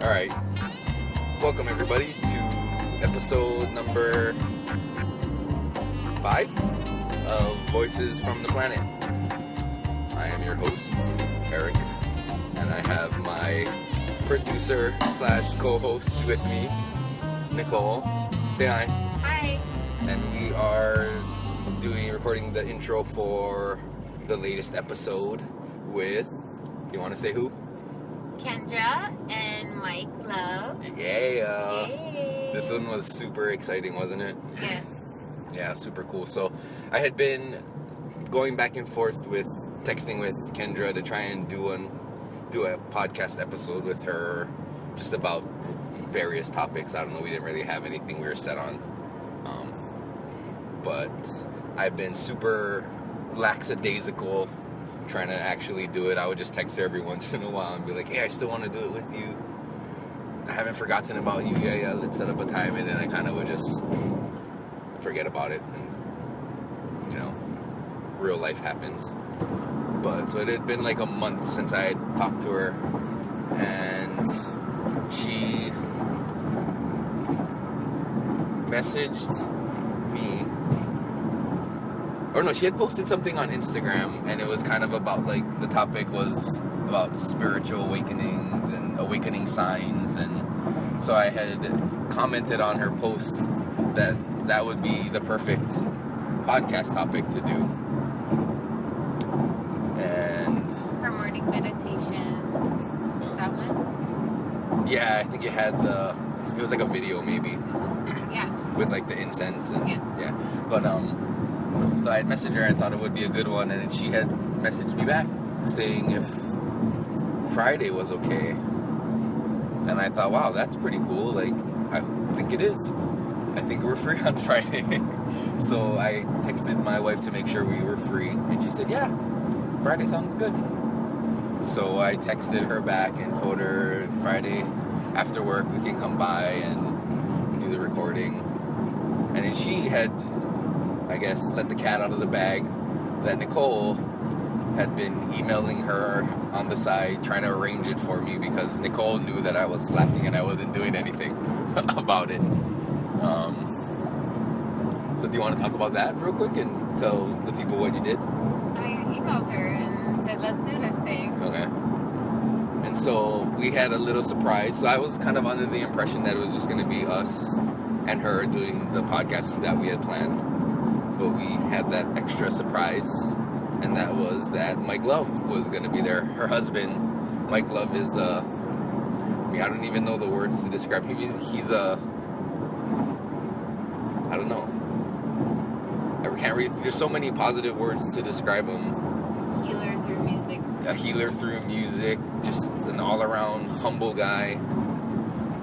Alright, welcome everybody to episode number 5 of Voices from the Planet. I am your host, Eric, and I have my producer / co-host with me, Nicole. Say hi. Hi. And we are recording the intro for the latest episode with, you want to say who? Kendra and Mike Love. Yeah. Yay. This one was super exciting, wasn't it? Yes. Yeah, super cool. So I had been going back and forth with texting with Kendra to try and do a podcast episode with her just about various topics. I don't know, we didn't really have anything we were set on. But I've been super lackadaisical trying to actually do it. I would just text her every once in a while and be like, hey, I still want to do it with you. I haven't forgotten about you. Yeah, let's set up a time. And then I kind of would just forget about it. And, real life happens. But so it had been like a month since I had talked to her. And she messaged me. Or no, she had posted something on Instagram, and it was kind of about, like, the topic was about spiritual awakenings and awakening signs, and so I had commented on her post that would be the perfect podcast topic to do. And Her morning meditation. That one? yeah, I think it was like a video maybe. Yeah. With like the incense and Yeah. But so I had messaged her. I thought it would be a good one, and then she had messaged me back saying if Friday was okay. And I thought, wow, that's pretty cool. Like, I think it is. I think we're free on Friday. So I texted my wife to make sure we were free, and she said, yeah, Friday sounds good. So I texted her back and told her Friday after work we can come by and do the recording. And then she had, I guess, let the cat out of the bag that Nicole had been emailing her on the side trying to arrange it for me because Nicole knew that I was slacking and I wasn't doing anything about it. So do you want to talk about that real quick and tell the people what you did? I emailed her and said, let's do this thing. Okay. And so we had a little surprise. So I was kind of under the impression that it was just going to be us and her doing the podcast that we had planned. But we had that extra surprise, and that was that Mike Love was going to be there. Her husband, Mike Love, is I don't even know the words to describe him. He's I don't know. I can't read. There's so many positive words to describe him. Healer through music. A healer through music, just an all-around humble guy,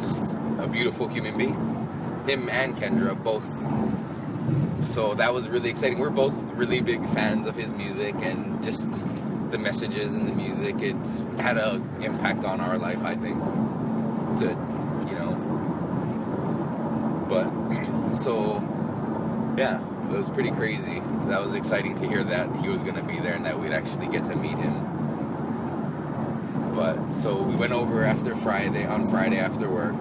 just a beautiful human being. Him and Kendra both. So that was really exciting. We're both really big fans of his music, and just the messages and the music, it's had an impact on our life, I think. But, so, yeah, it was pretty crazy. That was exciting to hear that he was going to be there and that we'd actually get to meet him. But, so we went over on Friday after work,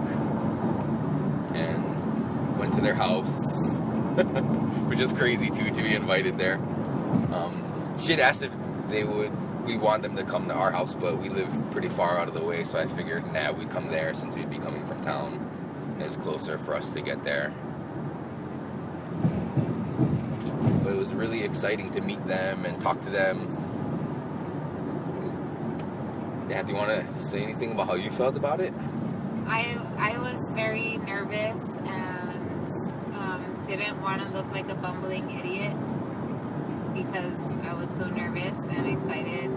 and went to their house. Which is crazy too, to be invited there. She had asked if we want them to come to our house, but we live pretty far out of the way, so I figured, we'd come there since we'd be coming from town. And it's closer for us to get there. But it was really exciting to meet them and talk to them. Yeah, do you want to say anything about how you felt about it? I was very nervous and didn't want to look like a bumbling idiot because I was so nervous and excited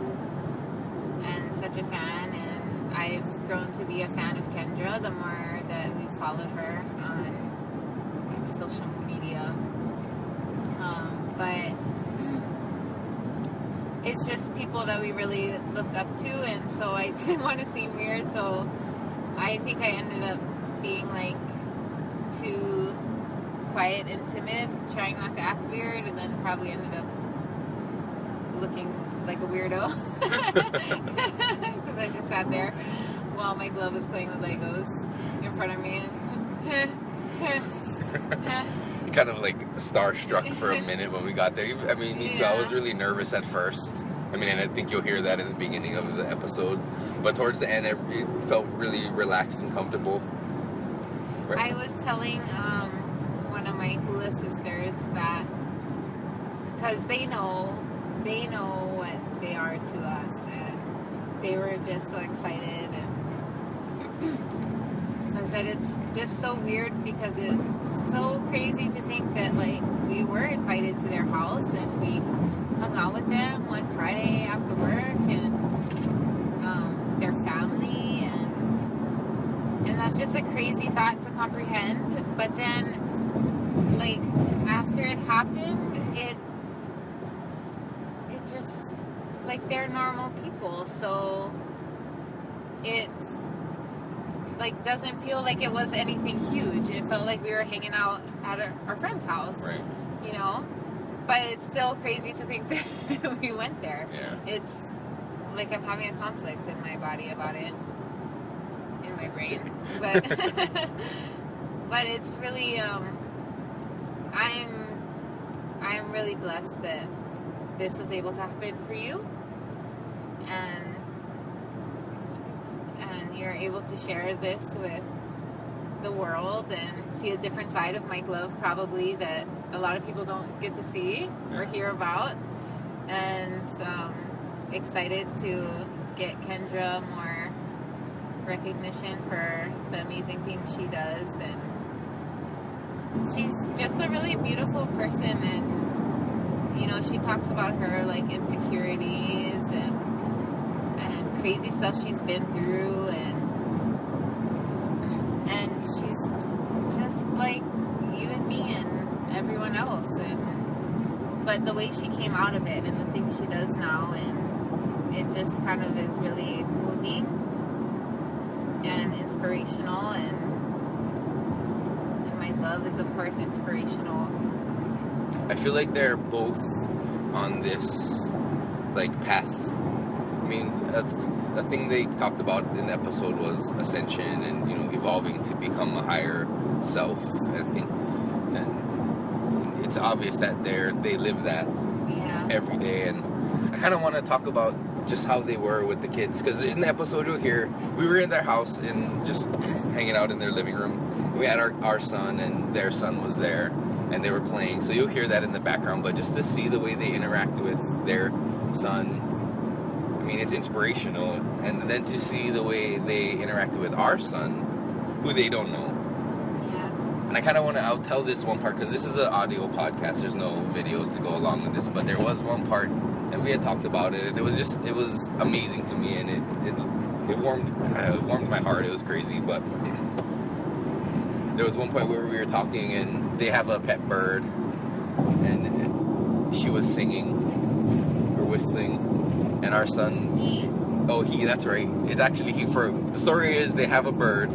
and such a fan, and I've grown to be a fan of Kendra the more that we followed her on social media. But it's just people that we really looked up to, and so I didn't want to seem weird, so I think I ended up being like too quiet and timid, trying not to act weird, and then probably ended up looking like a weirdo because I just sat there. while my glove was playing with Legos in front of me. Kind of like starstruck for a minute when we got there. I mean, me too. I was really nervous at first. I mean, and I think you'll hear that in the beginning of the episode. But towards the end, it felt really relaxed and comfortable. Right? I was telling one of my hula sisters that, because they know what they are to us, and they were just so excited. And I said it's just so weird because it's so crazy to think that like we were invited to their house and we hung out with them one Friday after work and their family, and that's just a crazy thought to comprehend. But then like after it happened, it just like they're normal people, so it like doesn't feel like it was anything huge. It felt like we were hanging out at our friend's house, right? You know, but it's still crazy to think that we went there. Yeah. It's like I'm having a conflict in my body about it, in my brain, but but it's really I'm really blessed that this was able to happen for you, and you're able to share this with the world and see a different side of Mike Love, probably, that a lot of people don't get to see or hear about. And excited to get Kendra more recognition for the amazing things she does. And she's just a really beautiful person, and you know, she talks about her like insecurities and crazy stuff she's been through, and she's just like you and me and everyone else. But the way she came out of it and the things she does now, and it just kind of is really moving and inspirational, and my love is of course inspirational. I feel like they're both on this like path. I mean, a thing they talked about in the episode was ascension and, you know, evolving to become a higher self, I think. And it's obvious that they live that every day. And I kind of want to talk about just how they were with the kids, because in the episode you'll hear we were in their house and just hanging out in their living room. We had our son and their son was there, and they were playing, so you'll hear that in the background. But just to see the way they interact with their son, I mean, it's inspirational. And then to see the way they interacted with our son, who they don't know. Yeah. And I kind of want to, I'll tell this one part, because this is an audio podcast, there's no videos to go along with this, but there was one part, and we had talked about it, and it was amazing to me, and it warmed my heart. It was crazy. But there was one point where we were talking, and they have a pet bird, and she was singing or whistling, and our son, that's right, it's actually he. For the story is, they have a bird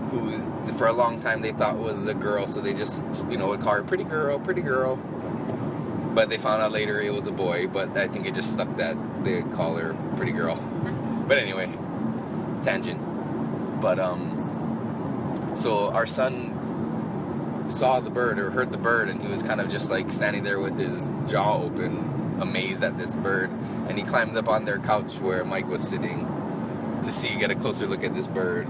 who for a long time they thought was a girl, so they just, you know, would call her pretty girl, but they found out later it was a boy. But I think it just stuck that they call her pretty girl. But anyway, tangent. But so our son saw the bird, or heard the bird, and he was kind of just like standing there with his jaw open, amazed at this bird. And he climbed up on their couch where Mike was sitting to get a closer look at this bird.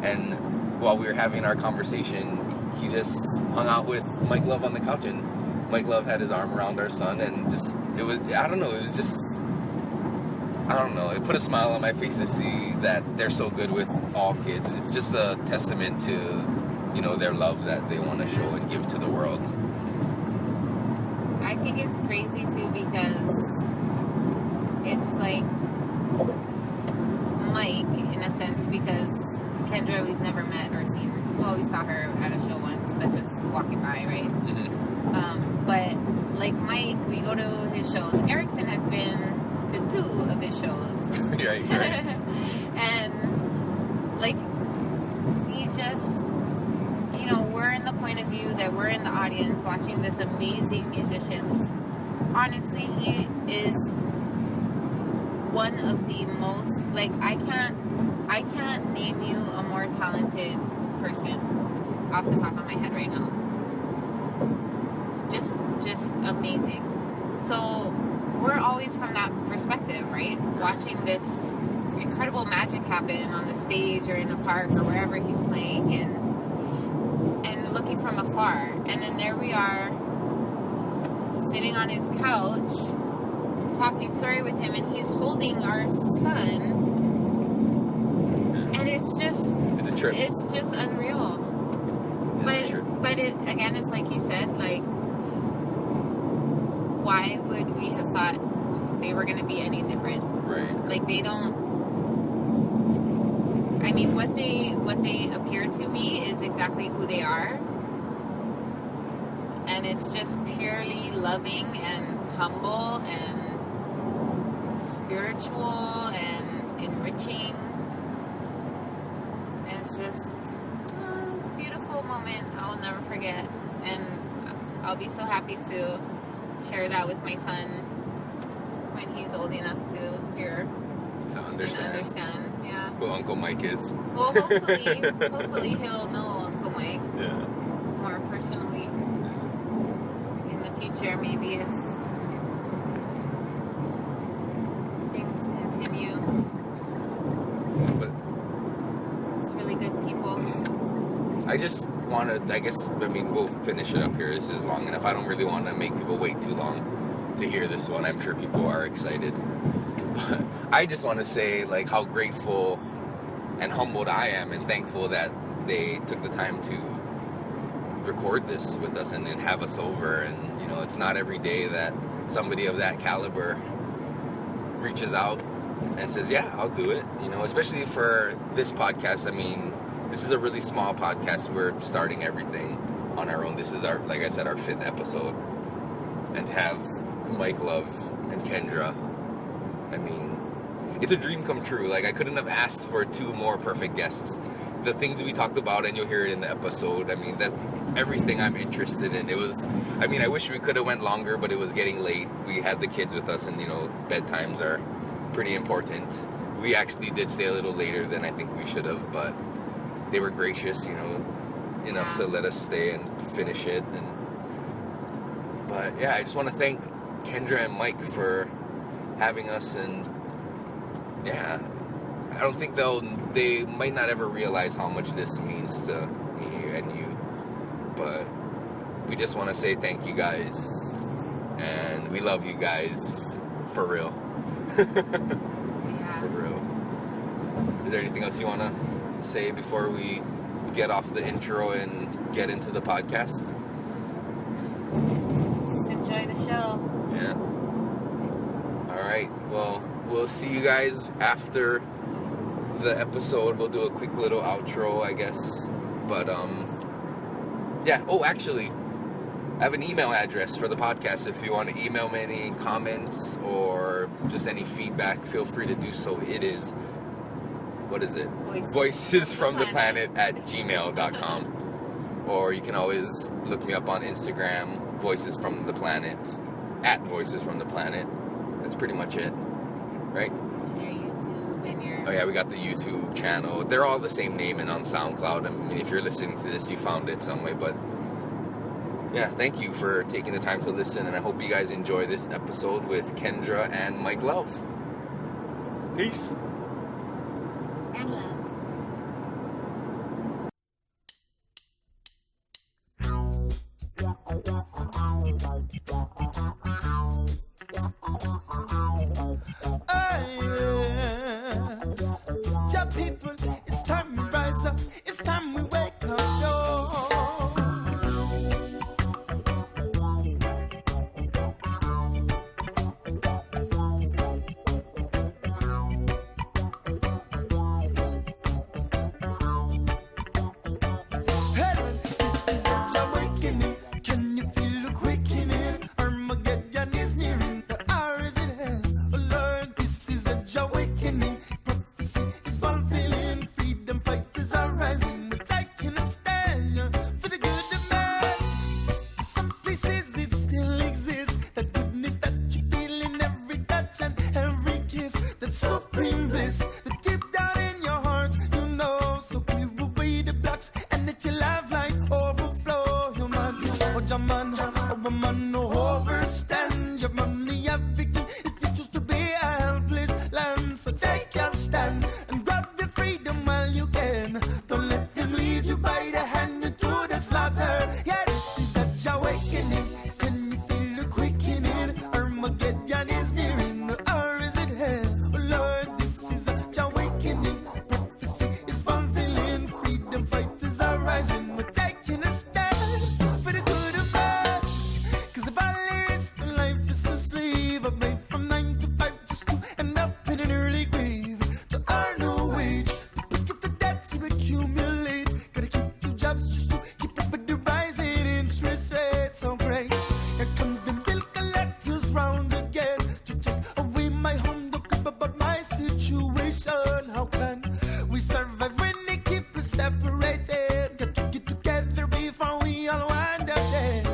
And while we were having our conversation, he just hung out with Mike Love on the couch, and Mike Love had his arm around our son, and it put a smile on my face to see that they're so good with all kids. It's just a testament to, you know, their love that they want to show and give to the world. I think it's crazy too, because it's like Mike, in a sense, because Kendra we've never met or seen. Well, we saw her at a show once, but just walking by, right? Mm-hmm. But like Mike, we go to his shows. Erickson has been to 2 of his shows. right. And like, we just, you know, we're in the point of view that we're in the audience watching this amazing musician. Honestly, he is one of the most, like, I can't I can't name you a more talented person off the top of my head right now. Just amazing. So we're always from that perspective, right? Watching this incredible magic happen on the stage or in the park or wherever he's playing, and looking from afar. And then there we are, sitting on his couch, talking story with him, and he's holding our son. And it's a trip. It's just unreal. But it, again, it's like you said, like, why would we have thought they were going to be any different? Right. Like, they don't. I mean, what they appear to be is exactly who they are, and it's just purely loving and humble and spiritual and enriching. And it's just it's a beautiful moment I'll never forget, and I'll be so happy to share that with my son when he's old enough to hear. To understand. Yeah. Who Uncle Mike is. Well, hopefully he'll know Uncle Mike. Yeah. More personally. In the future, maybe if things continue. But it's really good people. I just want to, we'll finish it up here. This is long enough. I don't really want to make people wait too long to hear this one. I'm sure people are excited. But I just want to say, like, how grateful and humbled I am and thankful that they took the time to record this with us and have us over. And, you know, it's not every day that somebody of that caliber reaches out and says, yeah, I'll do it. You know, especially for this podcast. I mean, this is a really small podcast. We're starting everything on our own. This is our, like I said, our 5th episode. And to have Mike Love and Kendra, I mean, it's a dream come true. Like, I couldn't have asked for 2 more perfect guests. The things we talked about, and you'll hear it in the episode, I mean, that's everything I'm interested in. It was, I mean, I wish we could have went longer, but it was getting late. We had the kids with us, and, you know, bedtimes are pretty important. We actually did stay a little later than I think we should have, but they were gracious, you know, enough to let us stay and finish it. But yeah, I just want to thank Kendra and Mike for having us, and yeah, I don't think they might not ever realize how much this means to me and you, but we just want to say thank you guys, and we love you guys, for real. Yeah. For real. Is there anything else you want to say before we get off the intro and get into the podcast? Just enjoy the show. Yeah. Alright, well, we'll see you guys after the episode. We'll do a quick little outro, I guess. But, yeah. Oh, actually, I have an email address for the podcast. If you want to email me any comments or just any feedback, feel free to do so. It is, what is it? voicesfromtheplanet@gmail.com. Or you can always look me up on Instagram, Voices from the Planet, @VoicesFromThePlanet. That's pretty much it, right? And your YouTube and your... Oh yeah, we got the YouTube channel. They're all the same name and on SoundCloud. I mean, if you're listening to this, you found it some way. But yeah, thank you for taking the time to listen, and I hope you guys enjoy this episode with Kendra and Mike Love. Peace. And love. People, it's time we rise up, it's time we wake up, yo. woman no overstand. Your money a victim if you choose to be a helpless lamb. So take your stand and grab the freedom while you can. Don't let them lead you by the hand into the slaughter. Yeah, this is a Jahwakening. Can you feel the quickening? Armageddon is nearing, or is it hell? Oh Lord, this is a Jahwakening. Prophecy is fulfilling. Freedom fighters are rising. We're taking a stand for the good of man. Cause if all there is to life is to slave, I'm made from 9 to 5 just to end up in an early grave. To earn no wage, to pick up the debts you accumulate. Gotta keep 2 jobs just to keep up with the rising interest rates. So great, here comes the bill collectors round again to take away my home. Don't care about my situation. How can we survive when they keep us separated? Got to get together before we all wind up dead.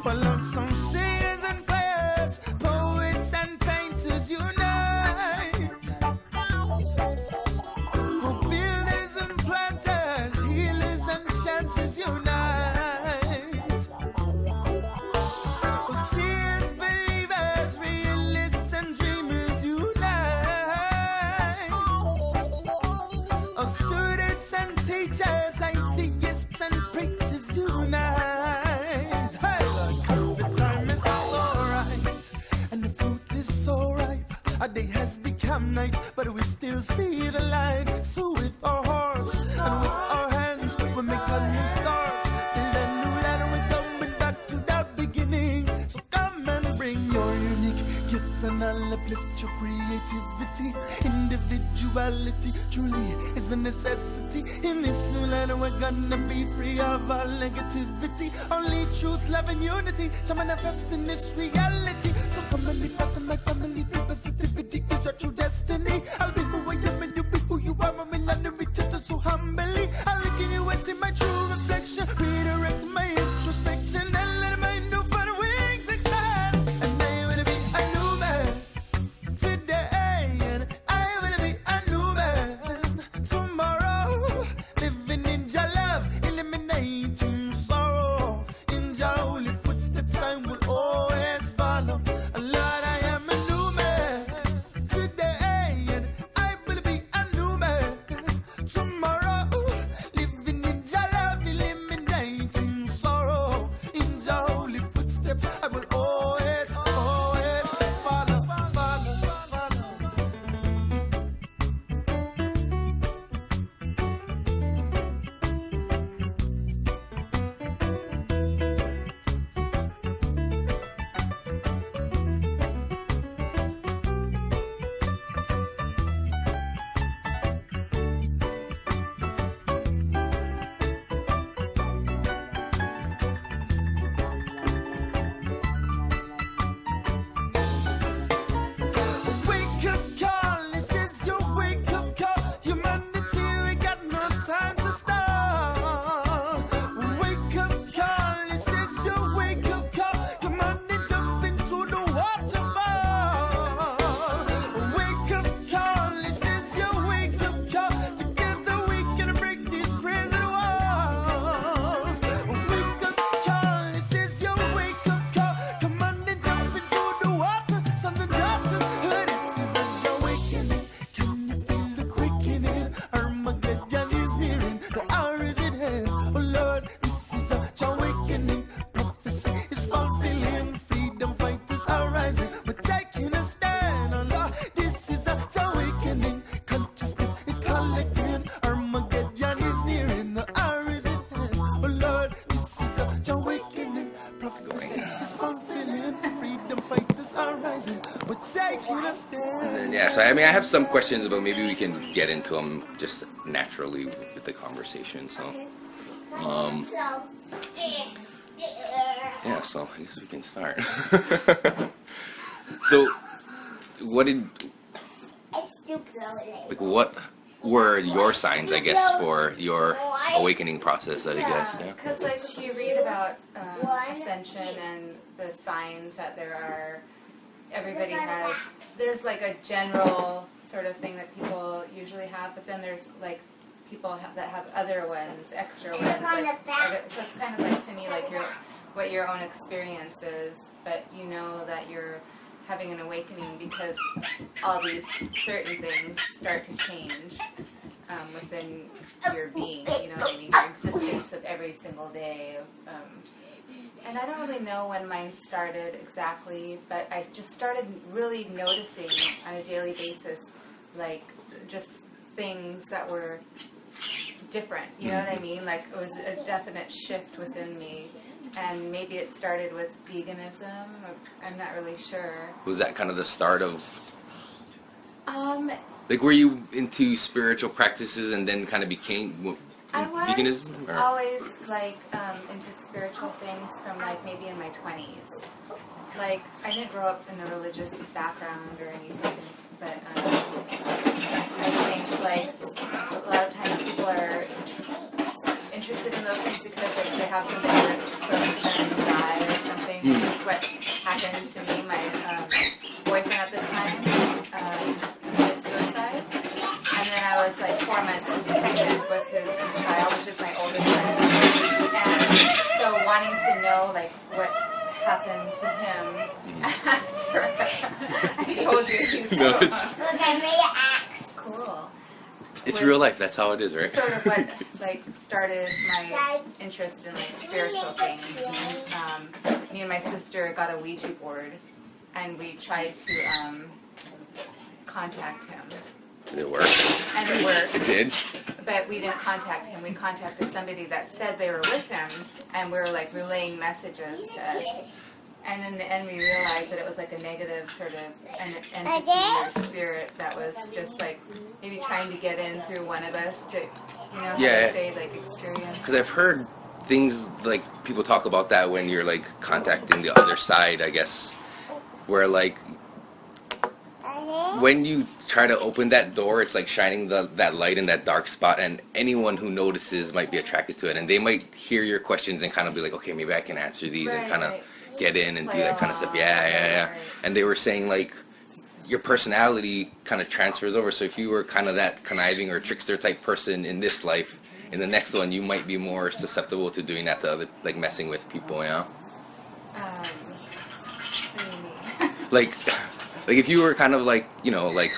Well, on some singers and players, poets and painters unite. Oh, builders and planters, healers and chanters unite. Oh, seers, believers, realists and dreamers unite. Oh, students and teachers, atheists and preachers unite. Hey, Lord, 'cause the time is so right and the fruit is so ripe. Our day has become night, but we still see the light. So with our hearts and with our hands, we make a new start. Build a new land, we're coming back to the beginning. So come and bring your unique gifts and I'll uplift your creativity. Individuality truly is a necessity. In this new land, we're gonna be free of all negativity. Only truth, love, and unity shall manifest in this reality. So come and be part of my family. Be positivity is your true destiny. I'll be who I am and you be who you are. I'm in line to reach out so humbly. I'll look in you and see my true reflection. Redirect my introspection and let my new fun wings expand. And I will be a new man today, and I will be a new man tomorrow. Living in your love, eliminating sorrow. In your holy footsteps, I will always follow. Lord, I am a new man today, and I will be a new man tomorrow. Living in your love, eliminating sorrow. In your holy footsteps, I will always follow. Wake up call, this is your wake up call. Humanity, we got no time to stop. Wake up call, this is your wake up call. Come on and jump into the waterfall. Wake up call, this is your wake up call. Together we can break these prison walls. Wake up call, this is your wake up call. Come on and jump into the water, sons and daughters. This is a Jahwakening. Can you feel the quickening? Armageddon is nearing. The hour is at hand. Oh Lord, this is a Jahwakening. Prophecy is fulfilling. Freedom fighters are rising. We're taking a stand. Oh Lord, this is a Jahwakening. Consciousness is collecting. Armageddon is nearing. The hour is at hand. Oh Lord, this is a Jahwakening. Prophecy is fulfilling. Freedom fighters are rising. We're taking a stand. Yeah, so I mean, I have some questions, but maybe we can get into them just naturally with the conversation. So, yeah, so I guess we can start. So, what were your signs, I guess, for your awakening process, I guess? Yeah. Because like you read about ascension and the signs that there are, everybody has, there's like a general sort of thing that people usually have, but then there's like people that have other ones, extra ones. Like, so it's kind of like, to me, like what your own experience is, but you know that you're having an awakening because all these certain things start to change within your being, you know what I mean, your existence of every single day. And I don't really know when mine started exactly, but I just started really noticing on a daily basis, like, just things that were different, you know what I mean? Like, it was a definite shift within me. And maybe it started with veganism. I'm not really sure. Was that kind of the start of... like, were you into spiritual practices and then kind of became I was veganism? Or? always, like, into spiritual things from, like, maybe in my 20s. Like, I didn't grow up in a religious background or anything, but I think, like, a lot of times people are interested in those things because like, they have something that's close to them and die or something. That's what happened to me. My boyfriend at the time committed suicide. And then I was like 4 months pregnant with his child, which is my oldest son. And so wanting to know like what happened to him after I told you he's No, it's... cool. It's real life. That's how it is, right? Sort of what like started my interest in like spiritual things. And, me and my sister got a Ouija board, and we tried to contact him. Did it work? And it worked. It did? But we didn't contact him. We contacted somebody that said they were with him, and we were like relaying messages to us. And in the end, we realized that it was like a negative sort of an entity or spirit that was just like maybe trying to get in through one of us to, you know, how to say like experience. Because I've heard things like people talk about that when you're like contacting the other side, I guess, where like when you try to open that door, it's like shining that light in that dark spot, and anyone who notices might be attracted to it, and they might hear your questions and kind of be like, okay, maybe I can answer these and kind of get in and do that kind of stuff. Yeah. And they were saying like your personality kind of transfers over. So if you were kind of that conniving or trickster type person in this life, in the next one you might be more susceptible to doing that to other, like messing with people, you know? What do you mean? like if you were kind of like, you know, like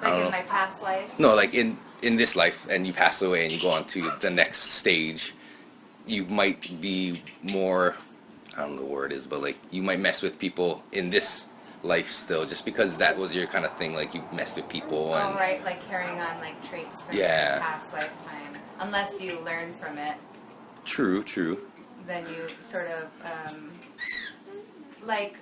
like in my past life? No, like in this life, and you pass away and you go on to the next stage, you might be more, I don't know what the word is, but like you might mess with people in this life still, just because that was your kind of thing, like you messed with people. And, oh, right, like carrying on like traits from your past lifetime. Unless you learn from it. True. Then you sort of, like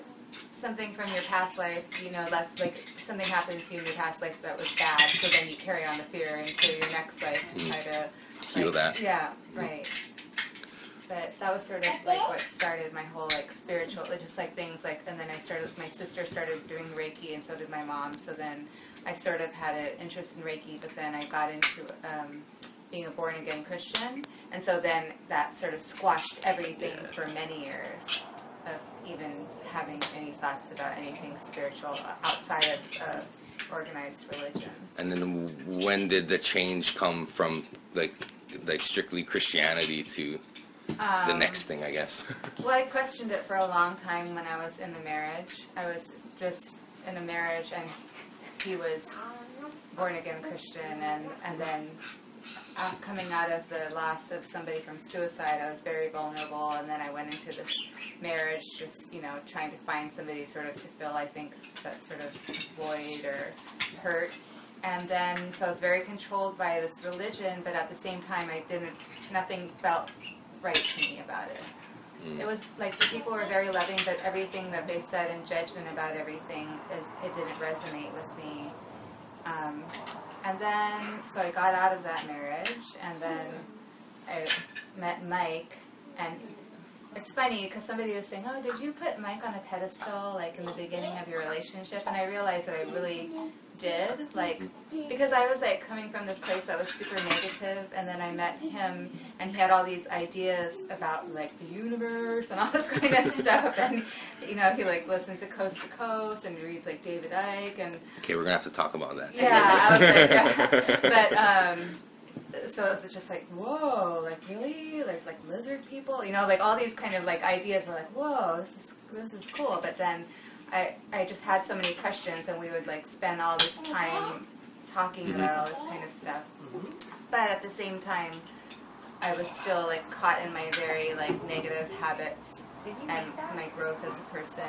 something from your past life, you know, like something happened to you in your past life that was bad, so then you carry on the fear into your next life to try to heal that. Yeah, right. But that was sort of like what started my whole like spiritual, just like things like, and then my sister started doing Reiki, and so did my mom. So then I sort of had an interest in Reiki, but then I got into being a born again Christian, and so then that sort of squashed everything for many years of even having any thoughts about anything spiritual outside of organized religion. And then when did the change come from like strictly Christianity to the next thing, I guess? Well, I questioned it for a long time when I was in the marriage. I was just in a marriage, and he was born again Christian, and then coming out of the loss of somebody from suicide, I was very vulnerable, and then I went into this marriage just, you know, trying to find somebody sort of to fill, I think, that sort of void or hurt. And then, so I was very controlled by this religion, but at the same time, nothing felt right to me about it. It was like the people were very loving, but everything that they said in judgment about everything, it didn't resonate with me. And then, so I got out of that marriage, and then I met Mike, and it's funny because somebody was saying, oh, did you put Mike on a pedestal, like in the beginning of your relationship? And I realized that I really did, like, because I was like coming from this place that was super negative, and then I met him, and he had all these ideas about like the universe and all this kind of stuff, and you know, he like listens to Coast to Coast and reads like David Icke, and okay, we're gonna have to talk about that. Yeah, I was like, but so it was just like, whoa, like really? There's like lizard people, like all these kind of like ideas were like, whoa, this is cool. But then I just had so many questions, and we would like spend all this time talking about all this kind of stuff. But at the same time, I was still like caught in my very like negative habits and my growth as a person.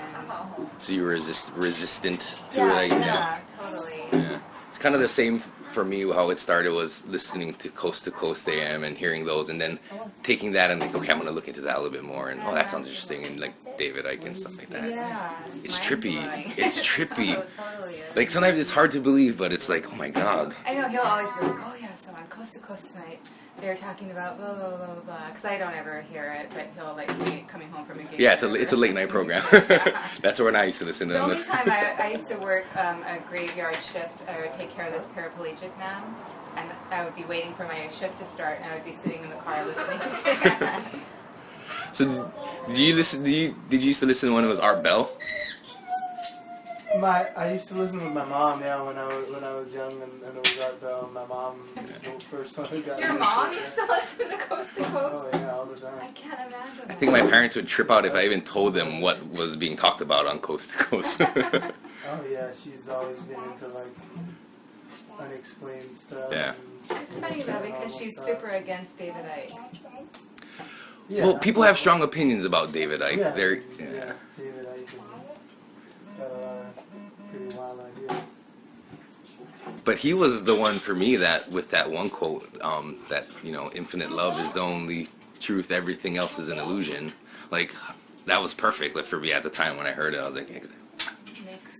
So you were resistant to Yeah, it? yeah, totally. Yeah. It's kind of the same for me. How it started was listening to Coast AM and hearing those, and then taking that and like, okay, I'm gonna look into that a little bit more, and that sounds interesting, and like David Icke and stuff like that. Yeah, It's trippy. mind-blowing. It's trippy. Oh, totally is. Like sometimes it's hard to believe, but it's like, oh my god. I know he'll always be like, oh yeah, so on Coast to Coast tonight, they were talking about blah blah blah blah blah. Because I don't ever hear it, but he'll like be coming home from a gig. Yeah, it's a late night program. That's when I used to listen to The them. only time I used to work a graveyard shift or take care of this paraplegic man, and I would be waiting for my shift to start, and I would be sitting in the car listening to it. So, did you used to listen when it was Art Bell? I used to listen with my mom, when I was young, and it was Art Bell. My mom was the first one who got Your me mom into it. used to listen to Coast to Coast? Oh yeah, all the I time. can't imagine. I think my parents would trip out if I even told them what was being talked about on Coast to Coast. Oh yeah, she's always been into like unexplained stuff. Yeah. It's funny though, because she's super against David Icke. Yeah. Well, people have strong opinions about David Icke. Yeah, They're, yeah. David Icke has got a lot of pretty wild ideas. But he was the one for me that, with that one quote, that, infinite love is the only truth, everything else is an illusion. Like, that was perfect for me at the time when I heard it. I was like, Makes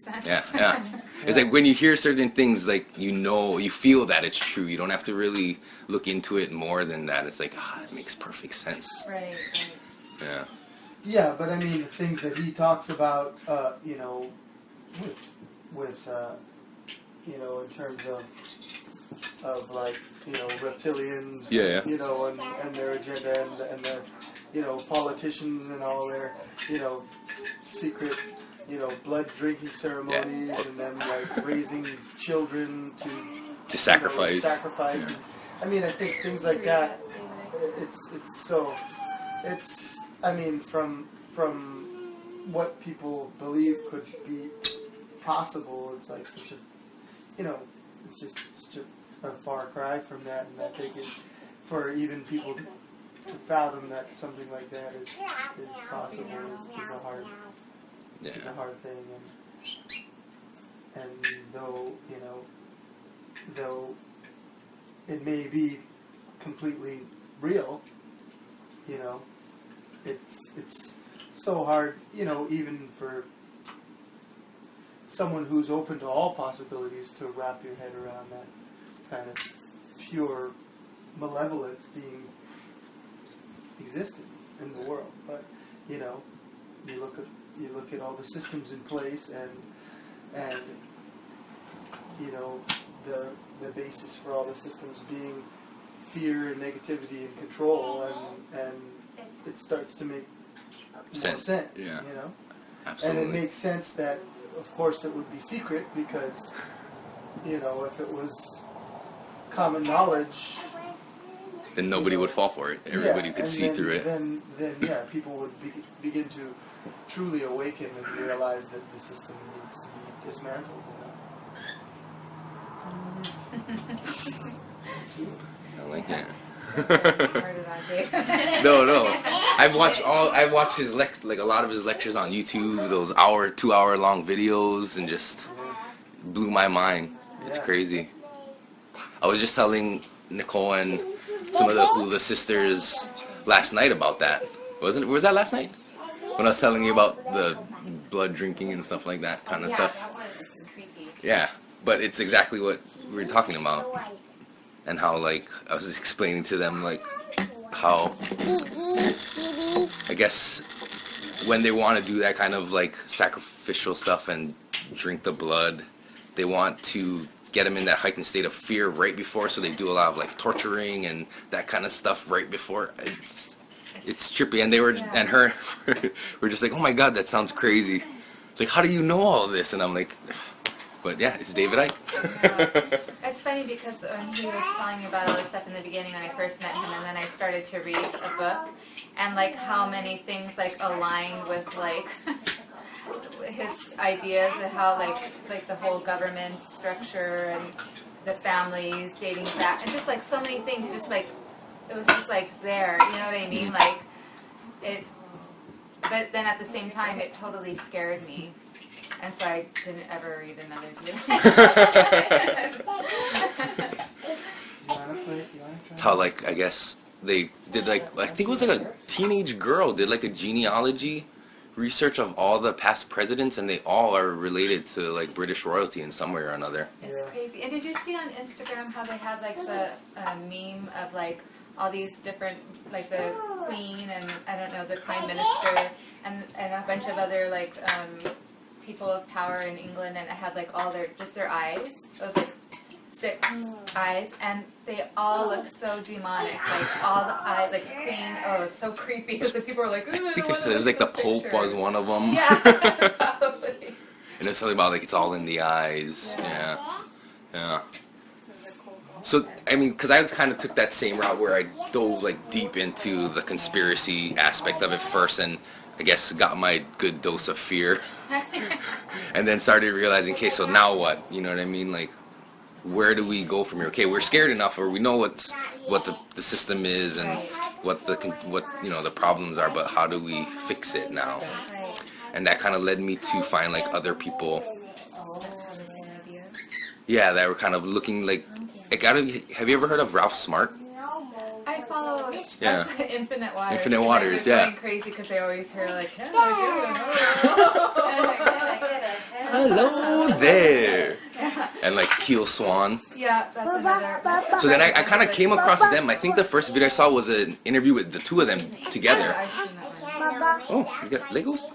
sense. yeah. It's like when you hear certain things, like, you feel that it's true. You don't have to really look into it more than that. It's like, it makes perfect sense. Right. Yeah. Yeah, but I mean the things that he talks about, with in terms of like reptilians, Yeah. and their agenda and their politicians and all their secret blood drinking ceremonies, and then like raising children to sacrifice. Sacrifice. Yeah. I mean, I think things like that. I mean, from what people believe could be possible, it's like such a, it's just such a far cry from that, and I think for even people to fathom that something like that is possible is a hard. Yeah. It's a hard thing, and though it may be completely real, it's so hard, even for someone who's open to all possibilities to wrap your head around that kind of pure malevolence being existing in the world. But you look at all the systems in place, and the basis for all the systems being fear and negativity and control, and it starts to make more sense. Yeah. Absolutely. And it makes sense that, of course, it would be secret, because if it was common knowledge, then nobody would fall for it. Everybody could see through it. Then people would begin to truly awaken and realize that the system needs to be dismantled. I like that. No. I've watched his a lot of his lectures on YouTube. Those 2-hour long videos, and just blew my mind. It's crazy. I was just telling Nicole and some of the Hula sisters last night about that. Was that last night? When I was telling you about the blood drinking and stuff like that kind of stuff. That was creepy. Yeah, but it's exactly what we were talking about. And how, like, I was explaining to them, like, how, I guess, when they want to do that kind of, like, sacrificial stuff and drink the blood, they want to get them in that heightened state of fear right before, so they do a lot of, like, torturing and that kind of stuff right before. It's trippy, and they were, and her, were just like, oh my god, that sounds crazy. It's like, how do you know all this? And I'm like, But yeah, it's David Icke. Yeah. It's funny because when he was telling me about all this stuff in the beginning when I first met him, and then I started to read a book, and like how many things like aligned with like his ideas and how like the whole government structure and the families dating back and just like so many things, just like it was just like there, you know what I mean? Like it, but then at the same time it totally scared me. And so I didn't ever read another book. How like I guess they did like I think it was like a teenage girl did like a genealogy research of all the past presidents, and they all are related to like British royalty in some way or another. It's crazy. And did you see on Instagram how they had like the meme of like all these different like the Queen and I don't know the Prime Minister and a bunch of other like people of power in England, and it had like all their just their eyes. It was like 6 eyes, and they all look so demonic. Like all the eyes, like Queen. Oh, it was so creepy because the people were like, I think it was like the Pope was one of them. Yeah, probably. And it's something about like it's all in the eyes. Yeah. So I mean, because I kind of took that same route where I dove like deep into the conspiracy aspect of it first, and I guess got my good dose of fear. And then started realizing, okay, so now what? You know what I mean? Like, where do we go from here? Okay, we're scared enough, or we know what the system is and what you know the problems are, but how do we fix it now? And that kind of led me to find like other people. Yeah, that were kind of looking like have you ever heard of Ralph Smart? I follow Infinite Waters. Infinite Waters, yeah. Going crazy because they always hear like, hello there, and like Teal Swan. Yeah, that's another. So then I kind of came across them. I think the first video I saw was an interview with the two of them together. I've seen that one. Oh, you got Legos?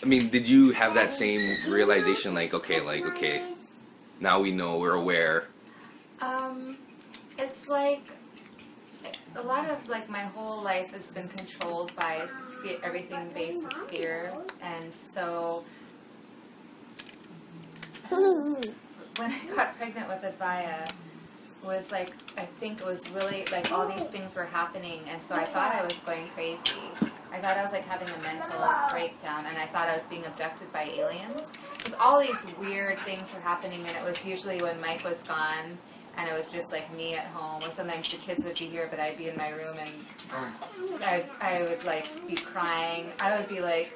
I mean, did you have that same realization, like, okay, now we know, we're aware? It's like a lot of like my whole life has been controlled by everything based with fear, and so when I got pregnant with Advaya, was like I think it was really like all these things were happening, and so I thought I was going crazy. I thought I was like having a mental breakdown, and I thought I was being abducted by aliens. Because all these weird things were happening, and it was usually when Mike was gone, and it was just like me at home, or sometimes the kids would be here, but I'd be in my room, and I would like be crying. I would be like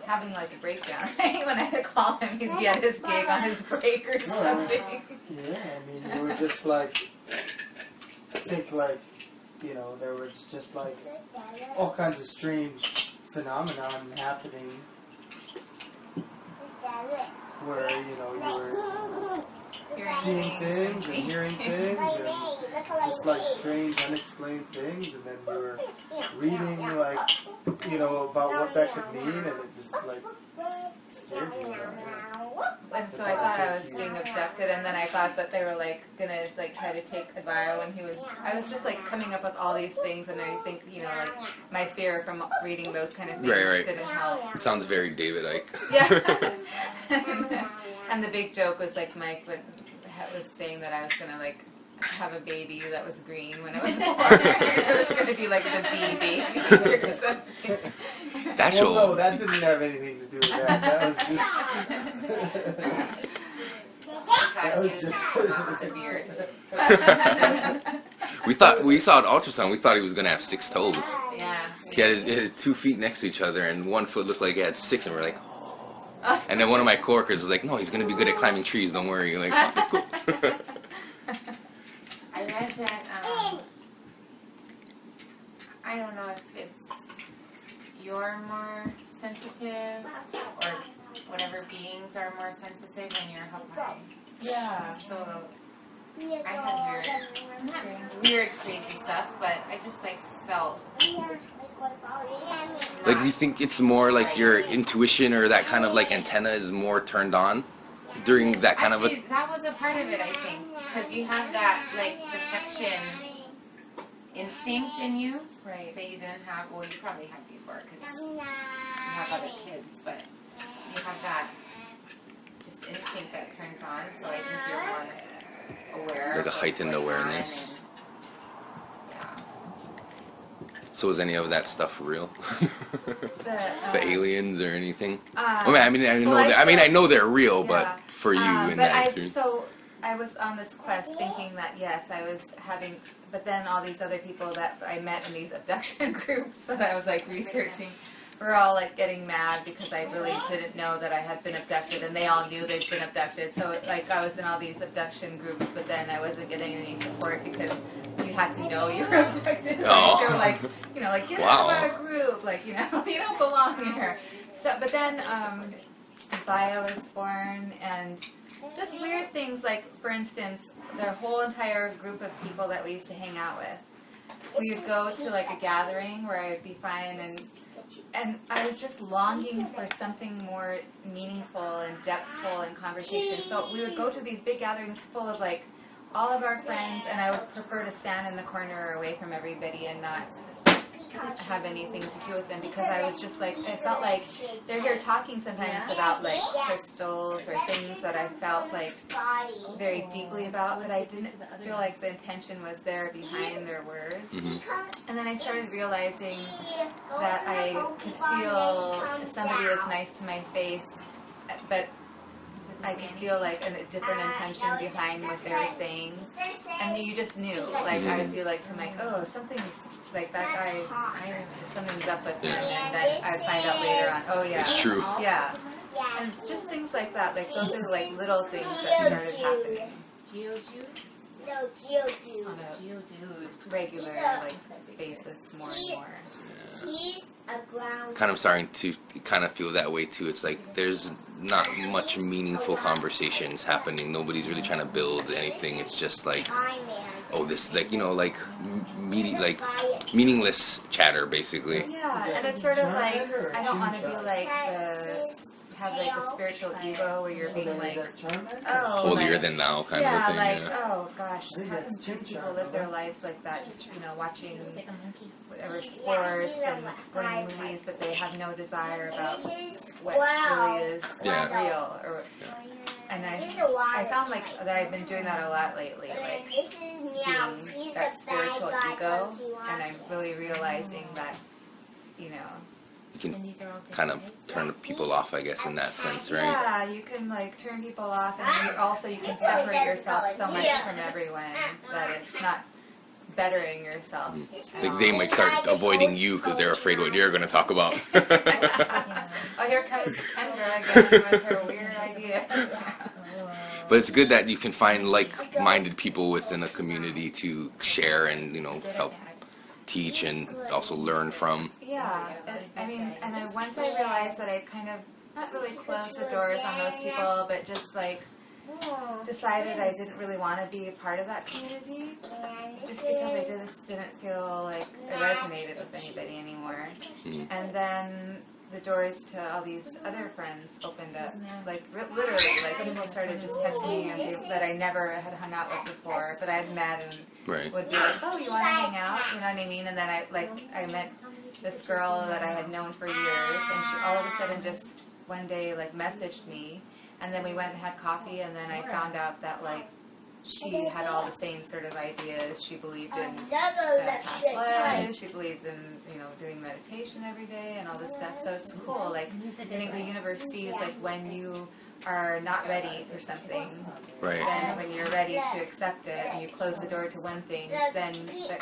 having like a breakdown, right? When I had to call him, he'd be at his gig on his break or something. Yeah, I mean, you were just like, I think like, you know, there was just like all kinds of strange phenomenon happening where, you know, you were seeing things and hearing things and just like strange unexplained things, and then you were reading like, you know, about what that could mean, and it just like scared you. And so I thought I was being abducted, and then I thought that they were like gonna like try to take Advaya when he was. I was just like coming up with all these things, and I think, you know, like my fear from reading those kind of things didn't help. It sounds very David Icke. Yeah. And the big joke was like Mike was saying that I was gonna like have a baby that was green when it was born. It was gonna be like the bee baby or something. No, that didn't have anything to do with that. That was just the beard. We saw an ultrasound. We thought he was gonna have 6 toes. Yeah. He had his 2 feet next to each other, and one foot looked like he had 6, and we're like, oh. And then one of my coworkers was like, no, he's gonna be good at climbing trees. Don't worry. Like, oh, that's cool. I read that, I don't know if it's you're more sensitive or whatever beings are more sensitive when you're up high. Yeah. So I had weird crazy stuff, but I just like felt. Like, do you think it's more like your intuition or that kind of like antenna is more turned on during that kind of a... That was a part of it, I think, because you have that like protection instinct in you, right? That you didn't have. Well, you probably had before because you have other kids, but you have that just instinct that turns on. So I think you're more aware. Like a of what's heightened going on awareness. and, yeah. So is any of that stuff real? The The aliens or anything? I I know they're real, yeah. but for you in but that experience. So I was on this quest thinking that yes, I was having, but then all these other people that I met in these abduction groups that I was like researching were all like getting mad because I really didn't know that I had been abducted, and they all knew they'd been abducted. So like I was in all these abduction groups, but then I wasn't getting any support because you had to know you were abducted. Oh. They were like, you know, like get out of our group, like you know, you don't belong here. So, but then Advaya was born, and just weird things like, for instance, their whole entire group of people that we used to hang out with. We would go to like a gathering where I would be fine, and I was just longing for something more meaningful and depthful in conversation. So we would go to these big gatherings full of like all of our friends, and I would prefer to stand in the corner or away from everybody and not have anything to do with them, because I was just like, I felt like they're here talking sometimes about like crystals or things that I felt like very deeply about, but I didn't feel like the intention was there behind their words. Mm-hmm. And then I started realizing that I could feel if somebody was nice to my face, but I could feel like a different intention behind what they were saying, and you just knew. Like I would be like, I'm like, oh, something's like that guy. Something's up with him, and then I'd find out later on. Oh yeah, It's true. Yeah, and it's just things like that. Like those are like little things that started happening. On a regular like basis, more and more. Kind of starting to kind of feel that way too. It's like there's not much meaningful conversations happening. Nobody's really trying to build anything. It's just like, oh, this, like, you know, like meaningless chatter basically. Yeah, and it's sort of like, I don't want to be like have like a spiritual ego where you're being like, oh, holier like, than thou kind of a thing. Like, Yeah. oh gosh, how can people live their lives like that? Just, you know, watching whatever sports and going to movies, but they have no desire about what really is real. Or, and I found like that I've been doing that a lot lately, like being that spiritual ego, and I'm really realizing that, you know, You can kind of turn people off, I guess, in that sense, right? Yeah, you can like turn people off, and you can separate yourself so much from everyone that it's not bettering yourself. Like they might start avoiding you because they're afraid what you're going to talk about. Oh, here comes Kendra again with her weird idea. But it's good that you can find like-minded people within a community to share and, you know, help teach and also learn from. Yeah, once I realized that I kind of not really closed the doors on those people, but just like decided I didn't really want to be a part of that community, just because I just didn't feel like I resonated with anybody anymore. And then the doors to all these other friends opened up, like literally, like people started just texting me and people that I never had hung out with before, but I had met and would be like, oh, you want to hang out? You know what I mean? And then I met this girl that I had known for years, and she all of a sudden just one day like messaged me, and then we went and had coffee, and then I found out that like she had all the same sort of ideas. She believed in past lives. She believed in, you know, doing meditation every day and all this stuff. So it's cool. Like I think the universe sees like when you are not ready for something, then when you're ready to accept it and you close the door to one thing, then that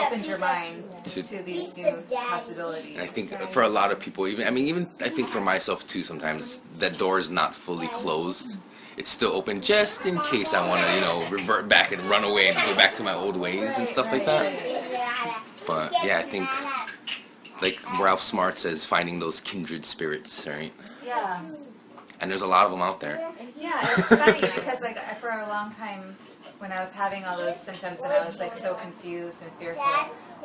opens your mind to these new possibilities. And I think for a lot of people, even I think for myself too, sometimes that door is not fully closed. It's still open just in case I want to, you know, revert back and run away and go back to my old ways and stuff like that. But yeah, I think like Ralph Smart says, finding those kindred spirits, right? Yeah. And there's a lot of them out there. Yeah, it's funny because like for a long time when I was having all those symptoms and I was like so confused and fearful,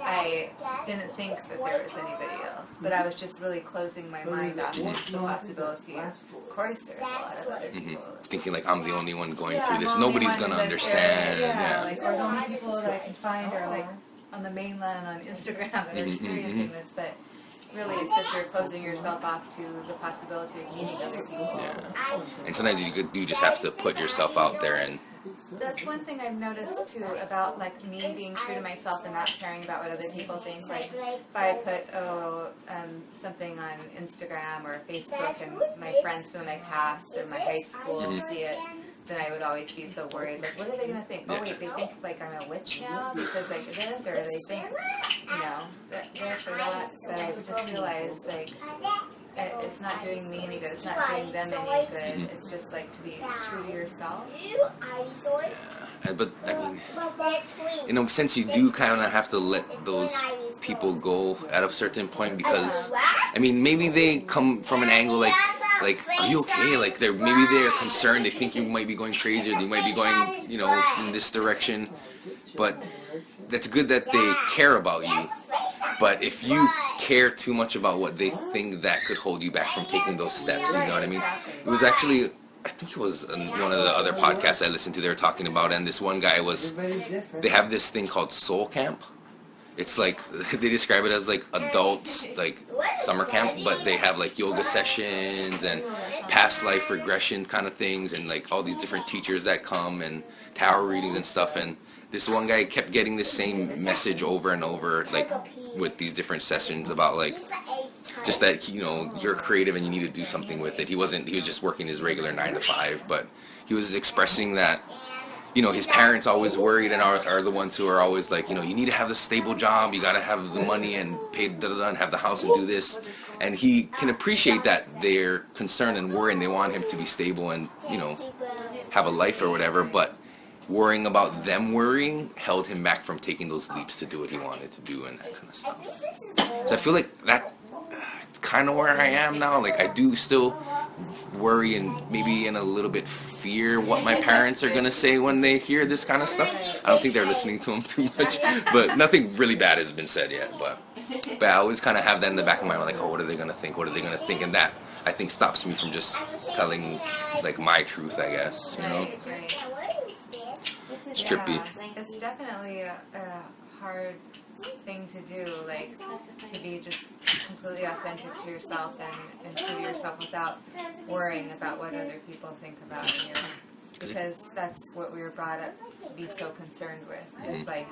I didn't think that there was anybody else, but I was just really closing my mind off the possibility. Of course, there's a lot of other people. Thinking like I'm the only one going through this. Nobody's gonna understand. Like or the only people that I can find are like on the mainland on Instagram that are experiencing this. But really it's just you're closing yourself off to the possibility of meeting other people. Yeah. And sometimes you just have to put yourself out there and. That's one thing I've noticed too about like me being true to myself and not caring about what other people think. Like if I put something on Instagram or Facebook and my friends from my past or my high school see it, then I would always be so worried. Like, what are they gonna think? Oh wait, they think like I'm a witch now because like this, or they think this or that. But I just realized like. It's not doing me any good. It's not doing them any good. It's just like to be true to yourself. Yeah. But I mean, since you do kind of have to let those people go at a certain point, because I mean, maybe they come from an angle like, are you okay? Like maybe they're concerned. They think you might be going crazy, or you might be going, in this direction. But that's good that they care about you. But if you care too much about what they think, that could hold you back from taking those steps. You know what I mean? It was actually, I think it was one of the other podcasts I listened to, they were talking about, and this one guy they have this thing called Soul Camp. It's like, they describe it as like adults, like summer camp, but they have like yoga sessions and past life regression kind of things, and like all these different teachers that come and tarot readings and stuff. And this one guy kept getting the same message over and over, like with these different sessions about like just that you're creative and you need to do something with it. He was just working his regular 9 to 5, but he was expressing that his parents always worried and are the ones who are always like, you need to have a stable job, you got to have the money and pay and have the house and do this. And he can appreciate that they're concerned and worried and they want him to be stable and have a life or whatever, but worrying about them worrying held him back from taking those leaps to do what he wanted to do and that kind of stuff. So I feel like that's kind of where I am now. Like I do still worry and maybe in a little bit fear what my parents are going to say when they hear this kind of stuff. I don't think they're listening to them too much, but nothing really bad has been said yet. But I always kind of have that in the back of my mind, like, oh, what are they going to think? What are they going to think? And that, I think, stops me from just telling like my truth, I guess, It's trippy. It's definitely a hard thing to do, like to be just completely authentic to yourself and true to yourself without worrying about what other people think about you. Because that's what we were brought up to be so concerned with. Is like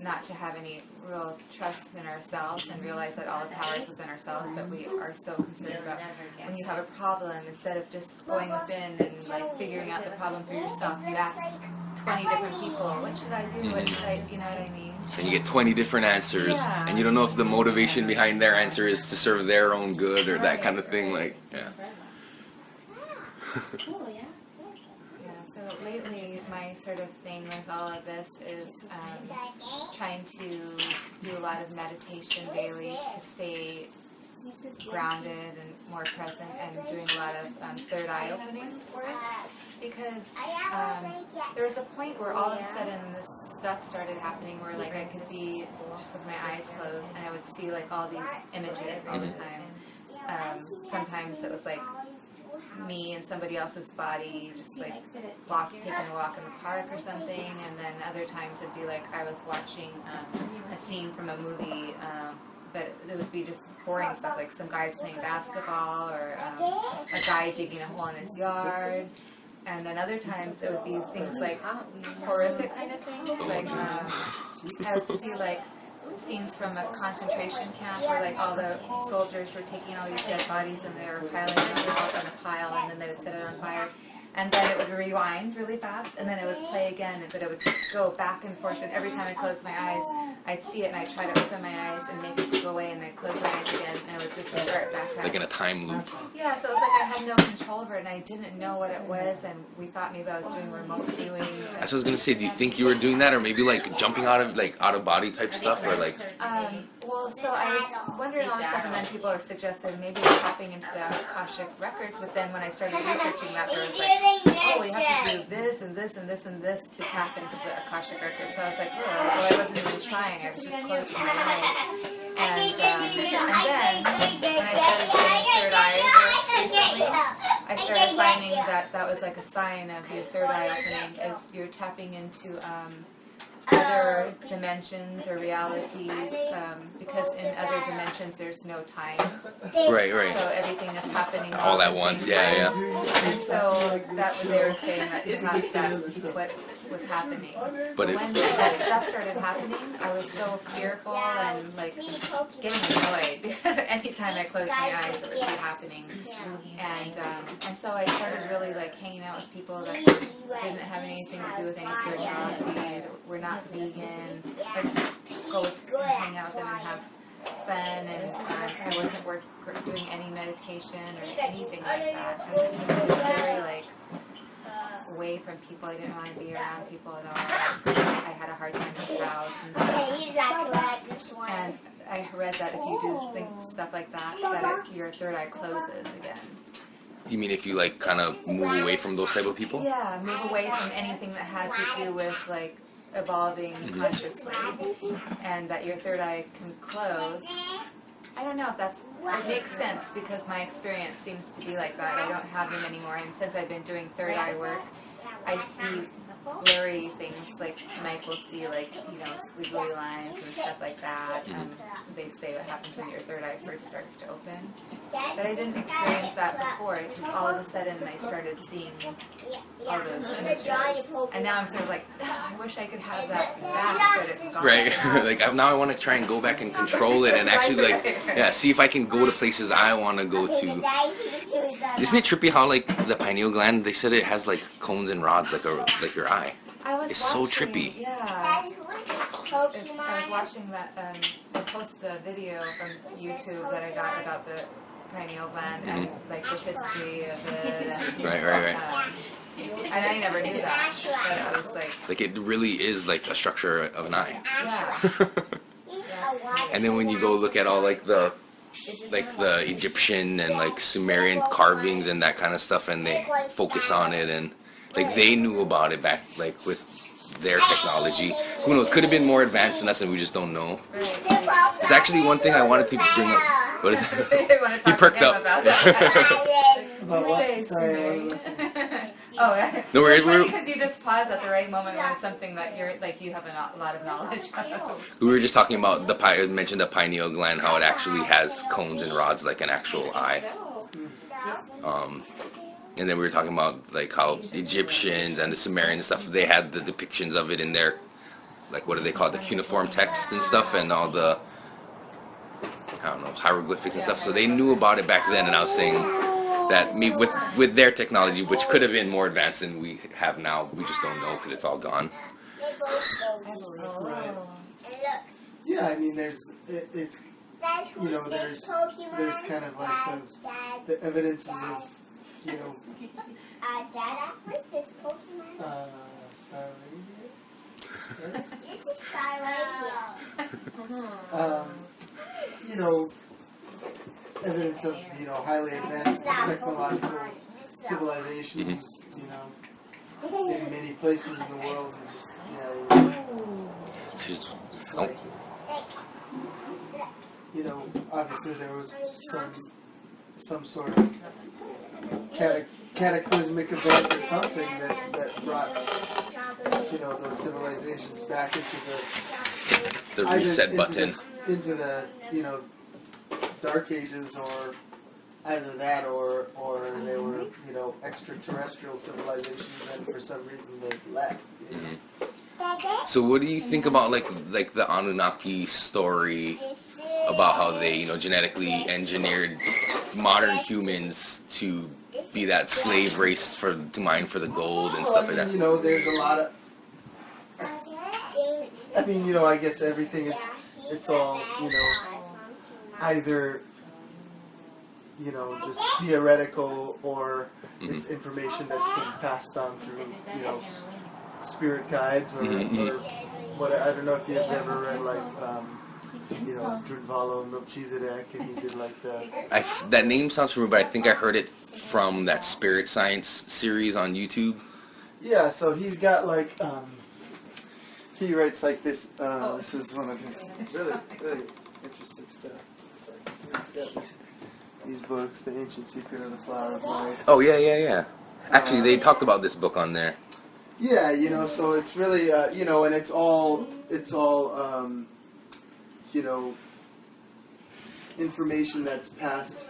not to have any real trust in ourselves and realize that all the power is within ourselves, but we are so concerned about when you have a problem, instead of just going within and like figuring out the problem for yourself, you ask 20 different people, what should I do? What should I, you know what I mean? And you get 20 different answers, and you don't know if the motivation behind their answer is to serve their own good or that kind of thing. Like, So lately, my sort of thing with all of this is trying to do a lot of meditation daily to stay grounded and more present, and doing a lot of third eye opening work. Because there was a point where all of a sudden this stuff started happening where like I could be just with my eyes closed and I would see like all these images all the time. Sometimes it was like me and somebody else's body just like taking a walk in the park or something, and then other times it'd be like I was watching a scene from a movie, but it would be just boring stuff like some guys playing basketball or a guy digging a hole in his yard. And then other times it would be things like horrific kind of things, like I would see like scenes from a concentration camp where like all the soldiers were taking all these dead bodies and they were piling them up on a pile, and then they would set it on fire. And then it would rewind really fast, and then it would play again, but it would go back and forth, and every time I closed my eyes, I'd see it, and I'd try to open my eyes and make it go away, and then close my eyes again, and it would just start back up. Like in a time loop. Yeah, so it was like I had no control over it, and I didn't know what it was, and we thought maybe I was doing remote viewing. That's what I was going to say. Do you think you were doing that, or maybe like jumping out of body type stuff, or like... Well, so I was wondering all this stuff, and then people are suggesting maybe tapping into the Akashic records, but then when I started researching that, there was like, oh, you have to do this and this and this and this to tap into the Akashic records. So I was like, oh, well, I wasn't even trying. I was just closing my eyes. And then when I started doing third eye recently, I started finding that that was like a sign of your third eye opening, as you're tapping into other dimensions or realities, because in other dimensions there's no time. Right, right. So everything is happening All at the once, same yeah, time. yeah. And so that what they were saying that perhaps that's what was happening. But When that stuff started happening, I was so fearful and like getting annoyed because anytime I closed my eyes, it would be happening. And so I started really like hanging out with people that didn't have anything to do with any spirituality. We're not vegan. I just go to hang out with them and have fun. And I wasn't doing any meditation or anything like that. I just was very like away from people. I didn't want to be around people at all. I had a hard time with crowds and stuff. And I read that if you do stuff like that your third eye closes again. You mean if you like kind of move away from those type of people? Yeah, move away from anything that has to do with like evolving consciously, and that your third eye can close. I don't know if it makes sense because my experience seems to be like that. I don't have them anymore, and since I've been doing third eye work, I see blurry things, like Mike will see like, squiggly lines and stuff like that, and they say what happens when your third eye first starts to open. But I didn't experience that before. It's just all of a sudden I started seeing all those images. And now I'm sort of like, I wish I could have that back, but it's gone. Right. Like now I want to try and go back and control it and actually see if I can go to places I want to go to. Isn't it trippy how like the pineal gland, they said it has like cones and rods like your eye. It's so trippy. Yeah. I was watching that, I posted the video from YouTube that I got about the pineal gland and like the history of it. And, right. And I never knew that, but I was like it really is like a structure of an eye. Yeah. And then when you go look at all like the Egyptian and like Sumerian carvings and that kind of stuff, and they focus on it, and like they knew about it back like with their technology. Who knows? Could have been more advanced than us, and we just don't know. It's actually one thing I wanted to bring up. What is that? He perked up. No, we're because you just pause at the right moment on something that you have a lot of knowledge of. We were just talking about mentioned the pineal gland, how it actually has cones and rods like an actual eye. And then we were talking about like how Egyptians and the Sumerian stuff, they had the depictions of it in their, like, what do they call it, the cuneiform text and stuff, and all the, I don't know, hieroglyphics and stuff. So they knew about it back then, and I was saying that with their technology, which could have been more advanced than we have now, we just don't know because it's all gone. Right. Yeah, I mean, there's kind of like the evidences of, Dada, what's this Pokemon? This is evidence of, highly advanced technological civilizations, in many places in the world, and just, it's like, obviously there was some sort of cataclysmic event or something that brought those civilizations back into the reset button into the dark ages, or either that or they were extraterrestrial civilizations, and for some reason they left. So what do you think about like the Anunnaki story about how they genetically engineered modern humans to be that slave race to mine for the gold and stuff like that? There's a lot of, I guess everything it's all either just theoretical, or it's information that's been passed on through spirit guides or what. I don't know if you've ever read like Drunvalo Melchizedek, and he did like that name sounds familiar, but I think I heard it from that Spirit Science series on YouTube. Yeah, so he's got like he writes like this. This is one of his really interesting stuff. It's like he's got these books, The Ancient Secret of the Flower of Life. Oh yeah. Actually, they talked about this book on there. Yeah, you know, so it's really, you know, and it's all, you know, information that's passed,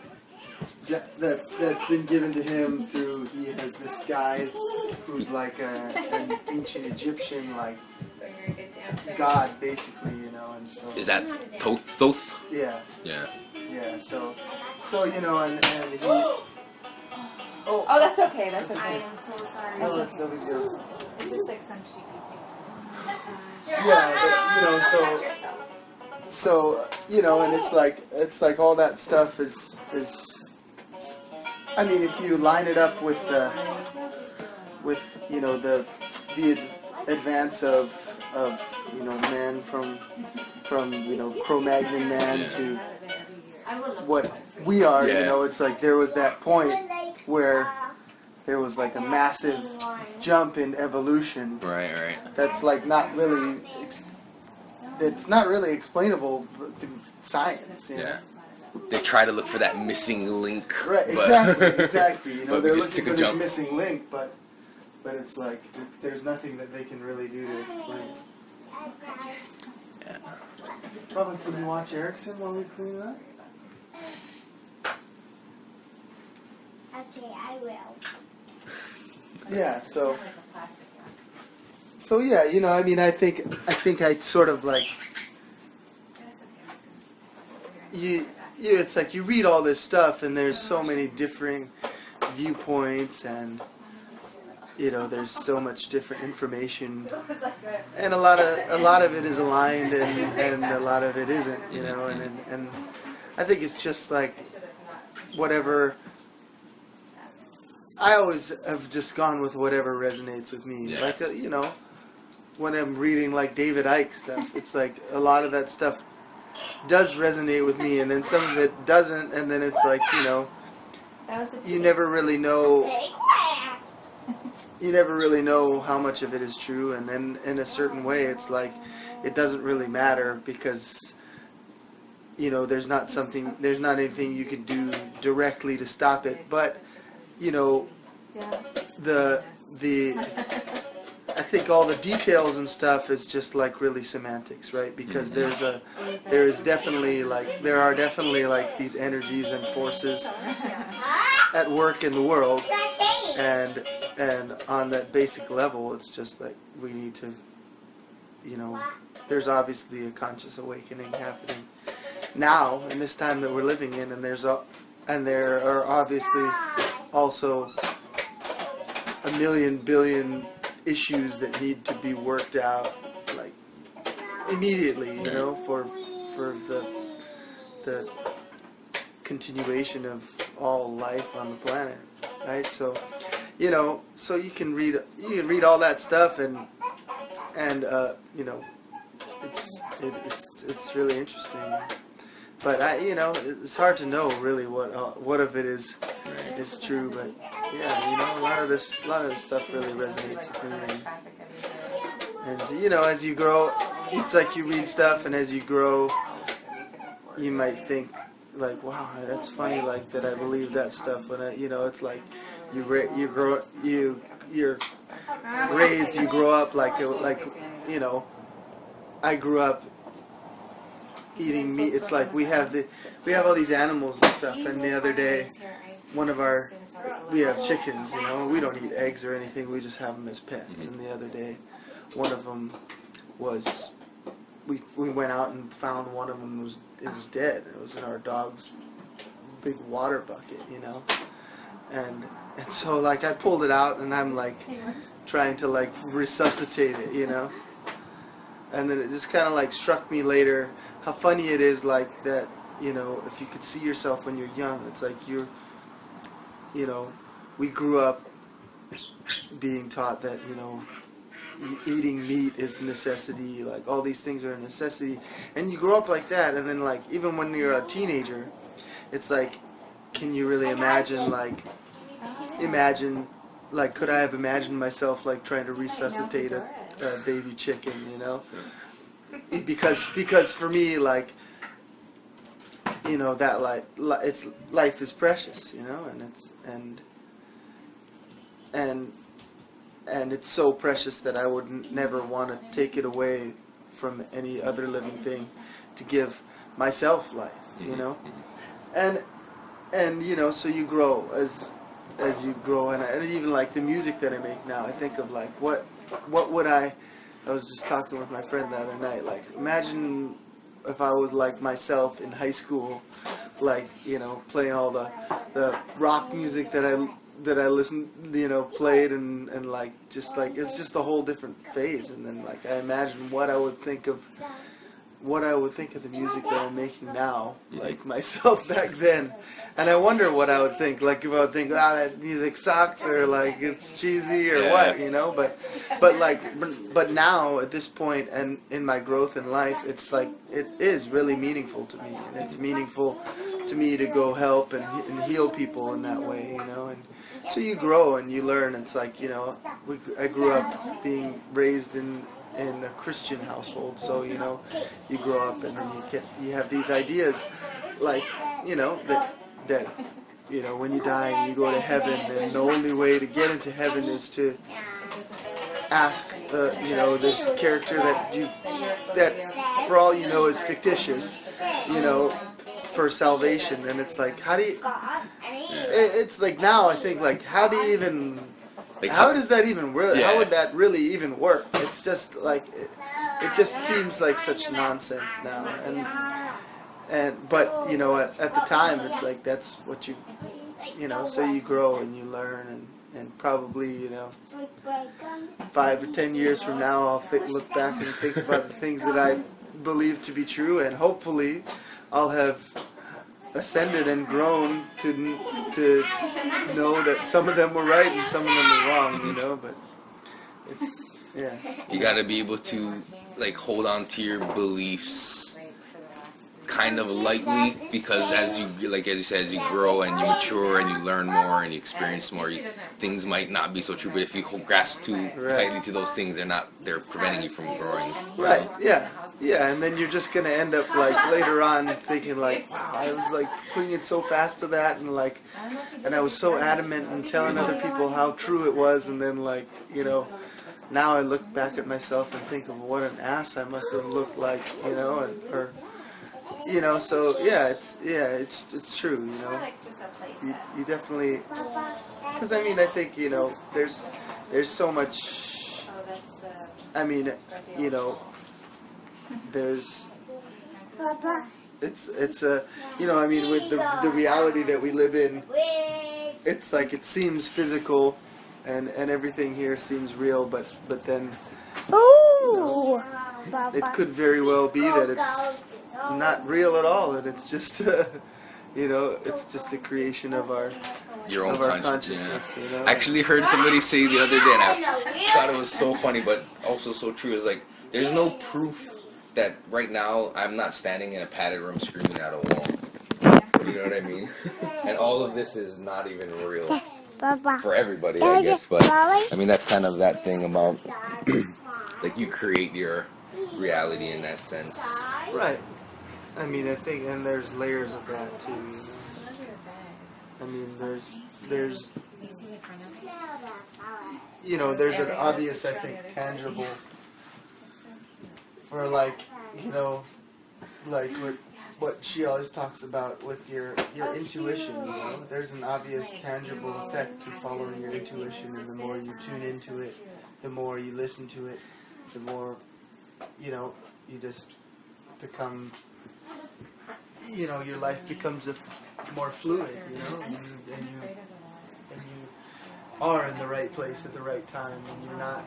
that's been given to him through, he has this guy who's like an ancient Egyptian, like, God, basically, you know, and so... Is that Thoth? Yeah. Yeah. Yeah, so, you know, and he... Oh, that's okay. That's okay. I am so sorry. Oh, that's no big deal. It's just like some sheepy people. Yeah, but, you know, so you know, and it's like all that stuff is. I mean, if you line it up with you know the advance of you know man from you know Cro-Magnon man to what we are. You know, it's like there was that point where there was like a massive jump in evolution. Right. That's like not really. It's not really explainable through science. You know? They try to look for that missing link. Right. But Exactly. You know, but they're we just looking took a for jump. this missing link, but it's like there's nothing that they can really do to explain. Yeah. Probably can you watch Erickson while we clean it up? Okay, I will. Yeah. So yeah, you know, I mean, I think I sort of like you. It's like you read all this stuff, and there's so many differing viewpoints, and you know, there's so much different information, and a lot of it is aligned, and a lot of it isn't. You know, and I think it's just like whatever. I always have just gone with whatever resonates with me. Yeah. Like, you know, when I'm reading like David Icke stuff, it's like a lot of that stuff does resonate with me, and then some of it doesn't, and then it's like, you know, you never really know how much of it is true, and then in a certain way it's like it doesn't really matter because, you know, there's not anything you could do directly to stop it, but you know, I think all the details and stuff is just like really semantics, right? Because there are definitely like these energies and forces at work in the world, and on that basic level, it's just like we need to, you know, there's obviously a conscious awakening happening now in this time that we're living in, and there are obviously also a million billion issues that need to be worked out like immediately, you know, for the continuation of all life on the planet, right? So, you know, so you can read all that stuff, and you know, it's really interesting. But you know, it's hard to know really what of it is true. But yeah, you know, a lot of this stuff really resonates with me. And you know, as you grow, it's like you read stuff, and as you grow, you might think like, wow, that's funny, like that I believe that stuff. When you know, it's like you're raised, you grow up like you know, I grew up eating meat. It's like we have all these animals and stuff, and the other day we have chickens, you know, we don't eat eggs or anything, we just have them as pets. And the other day one of them was, we went out and found one of them was dead. It was in our dog's big water bucket, you know, and so like I pulled it out, and I'm like trying to like resuscitate it, you know, and then it just kind of like struck me later how funny it is, like that, you know, if you could see yourself when you're young, it's like you know, we grew up being taught that, you know, eating meat is necessity, like all these things are a necessity, and you grow up like that, and then like even when you're a teenager, it's like, can you really imagine could I have imagined myself like trying to resuscitate a baby chicken, you know? Because for me, like, you know, that life is precious, you know, and and it's so precious that I would never want to take it away from any other living thing to give myself life, you know. And you know, so you grow as you grow, and even like the music that I make now, I think of like what would I was just talking with my friend the other night, like imagine if I was like myself in high school, like, you know, playing all the rock music that I listened, you know, played, and like just like it's just a whole different phase. And then like I imagine what I would think of the music that I'm making now, like myself back then, and I wonder what I would think. Like if I would think, that music sucks, or like it's cheesy, or what, you know. But now at this point, and in my growth in life, it's like it is really meaningful to me, and it's meaningful to me to go help and heal people in that way, you know. And so you grow and you learn. It's like, you know, I grew up being raised in a Christian household, so you know, you grow up and then you have these ideas, like, you know, that you know, when you die and you go to heaven, and the only way to get into heaven is to ask, you know, this character that for all you know is fictitious, you know, for salvation. And it's like, how do you? It's like now I think like, how do you even? How does that even work? Yeah. How would that really even work? It's just like it just seems like such nonsense now. But you know, at the time, it's like that's what you know. So you grow and you learn, and probably, you know, 5 or 10 years from now, I'll look back and think about the things that I believe to be true, and hopefully, I'll have ascended and grown to know that some of them were right and some of them were wrong, you know. But it's, yeah. You gotta be able to like hold on to your beliefs kind of lightly, because as you said, as you grow and you mature and you learn more and you experience more, things might not be so true. But if you grasp too tightly to those things, they're preventing you from growing. Right. Yeah. Yeah, and then you're just gonna end up like later on thinking like, wow, I was like clinging so fast to that, and I was so adamant and telling other people how true it was, and then like, you know, now I look back at myself and think of what an ass I must have looked like, you know, or you know. So it's true, you know. You definitely, because I mean, I think, you know, there's so much. I mean, you know. It's you know, I mean, with the reality that we live in, it's like it seems physical, and everything here seems real, but then, you know, it could very well be that it's not real at all, and it's just you know, it's just a creation of our consciousness. Yeah. You know? I actually heard somebody say the other day, and I thought it was so funny, but also so true. Is like, there's no proof that right now I'm not standing in a padded room screaming at a wall. You know what I mean? And all of this is not even real for everybody, I guess. But I mean, that's kind of that thing about like you create your reality in that sense. Right. I mean, I think, and there's layers of that too. You know? I mean, there's you know, there's an obvious, I think, tangible. Or like, you know, like what she always talks about with your intuition, you know. There's an obvious tangible effect to following your intuition, and the more you tune into it, the more you listen to it, the more, you know, you just become, you know, your life becomes more fluid, you know, and you are in the right place at the right time, and you're not,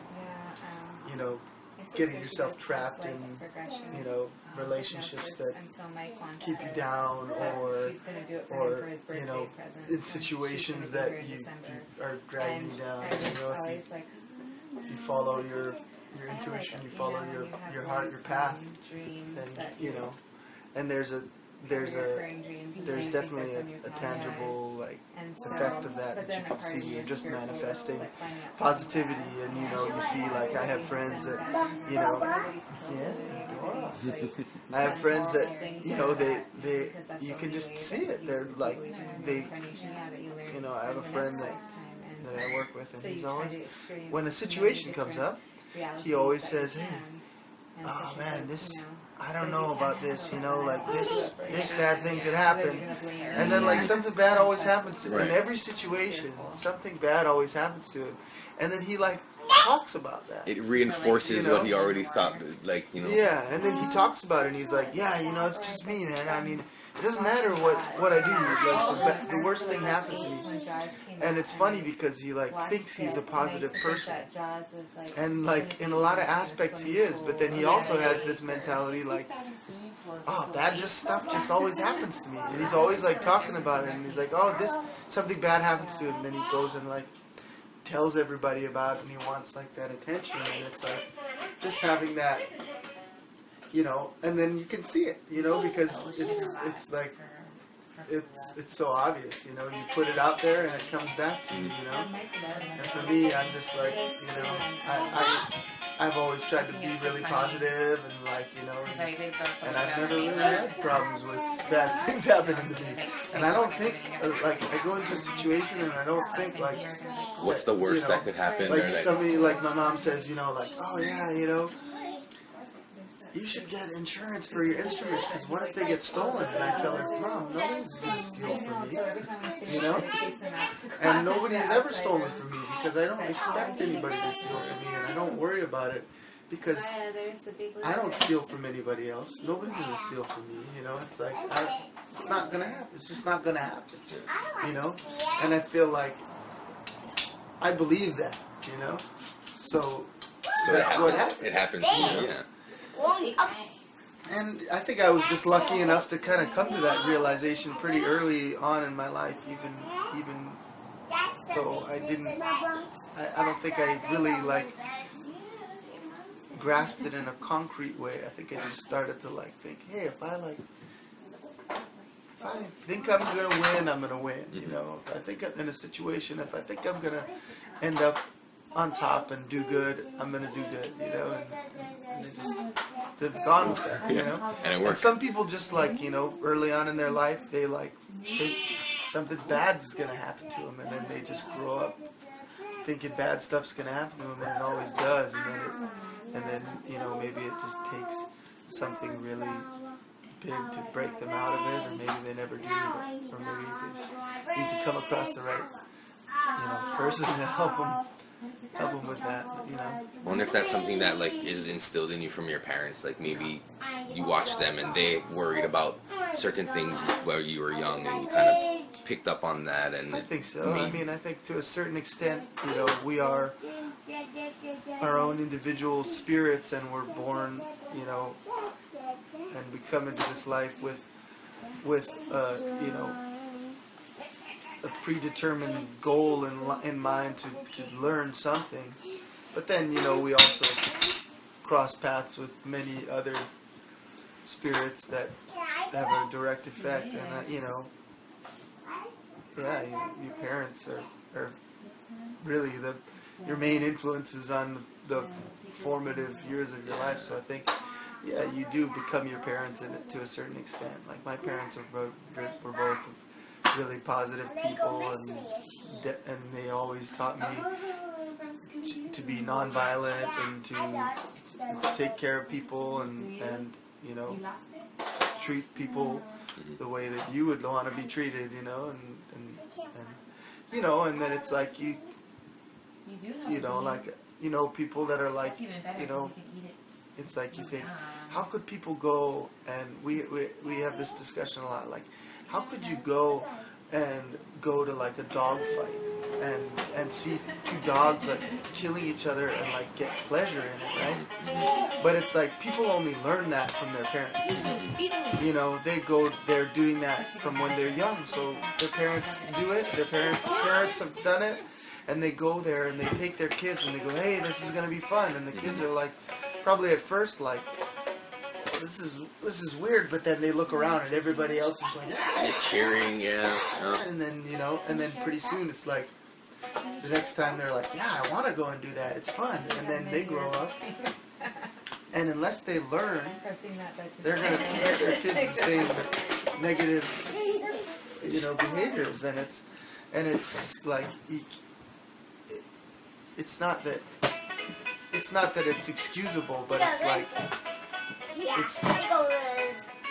you know, getting yourself trapped in, you know, relationships that keep you down, or you know, in situations that you are dragging you down. You know, if you follow your intuition, you follow your heart, your path, then, you know, and there's definitely a tangible, like, effect of that you can see. You're just manifesting positivity, and, you know, you see, like, I have friends that, you know, I have friends that, you know, you can just see it. They're like, you know, I have a friend that that I work with, and So he's you try always, to experience when a many situation comes different up, realities he always that you says, hey, can, and oh such man, as, this, you know, I don't so know you about can this, you handle know, like that. this bad thing could happen. Yeah. And then like something bad always happens to him. Right. In every situation, something bad always happens to him. And then he like talks about that. It reinforces You know? what he already thought, like, you know. Yeah, and then he talks about it and he's like, yeah, you know, it's just me, man. I mean, it doesn't matter what I do. Like, the worst thing happens to me. And it's funny because he like thinks he's a positive person. And like in a lot of aspects he is, but then he also has this mentality like, oh, bad stuff just always happens to me. And he's always like talking about it, and he's like, oh, something bad happens to him, and then he goes and like tells everybody about it, and he wants like that attention, and it's like just having that, you know, and then you can see it, you know, because it's like it's so obvious, you know, you put it out there and it comes back to you, you know. And for me, I'm just like, you know, I've always tried to be really positive and like, you know, and I've never really had problems with bad things happening to me. And I don't think, like, I go into a situation and I don't think like, What's the worst you know, that could happen? like or somebody, like my mom says, you know, like, oh yeah, you know, you should get insurance for your instruments because what if they get stolen? And I tell her, Mom, nobody's going to steal from me, you know? And nobody has ever stolen from me because I don't expect anybody to steal from me, and I don't worry about it because I don't steal from anybody else. Nobody's going to steal from me, you know? It's like, it's not going to happen. It's just not going to happen, you know? And I feel like I believe that, you know? So that's what happens. It happens, yeah. And I think I was just lucky enough to kind of come to that realization pretty early on in my life, even though I don't think I really like grasped it in a concrete way. I think I just started to like think, hey, if I think I'm gonna win, I'm gonna win. You know, if I think I'm in a situation, if I think I'm gonna end up on top and do good, I'm gonna do good. You know, and they've gone with that. You know, and it works. And some people just like, you know, early on in their life, they something bad is gonna happen to them, and then they just grow up thinking bad stuff's gonna happen to them, and it always does. And then you know, maybe it just takes something really big to break them out of it, or maybe they never do, or maybe they just need to come across the right, you know, person to help them with that, you know. I wonder if that's something that like is instilled in you from your parents. Like maybe you watched them and they worried about certain things while you were young, and you kind of picked up on that. And I think so. I mean, I think to a certain extent, you know, we are our own individual spirits, and we're born, you know, and we come into this life with you know, a predetermined goal in mind to learn something. But then, you know, we also cross paths with many other spirits that have a direct effect. And, you know, yeah, your parents are really your main influences on the formative years of your life. So I think, yeah, you do become your parents to a certain extent. Like my parents were both really positive people, and they always taught me to be nonviolent and to take care of people and you know, treat people the way that you would want to be treated, you know, and you know, and then it's like you know, like, you know, people that are like, you know, it's like you think, how could people go, and we have this discussion a lot, like, how could you go to like a dog fight and see two dogs like killing each other and like get pleasure in it, right? But it's like people only learn that from their parents. You know, they're doing that from when they're young, so their parents do it, their parents have done it, and they go there and they take their kids and they go, hey, this is gonna be fun, and the kids are like, probably at first like, this is weird, but then they look around and everybody else is going, you're cheering, yeah. And then, you know, and then pretty soon it's like, the next time they're like, yeah, I want to go and do that, it's fun. And then they grow up, and unless they learn, they're going to teach their kids the same negative, you know, behaviors. And it's like, it's not that it's excusable, but it's like it's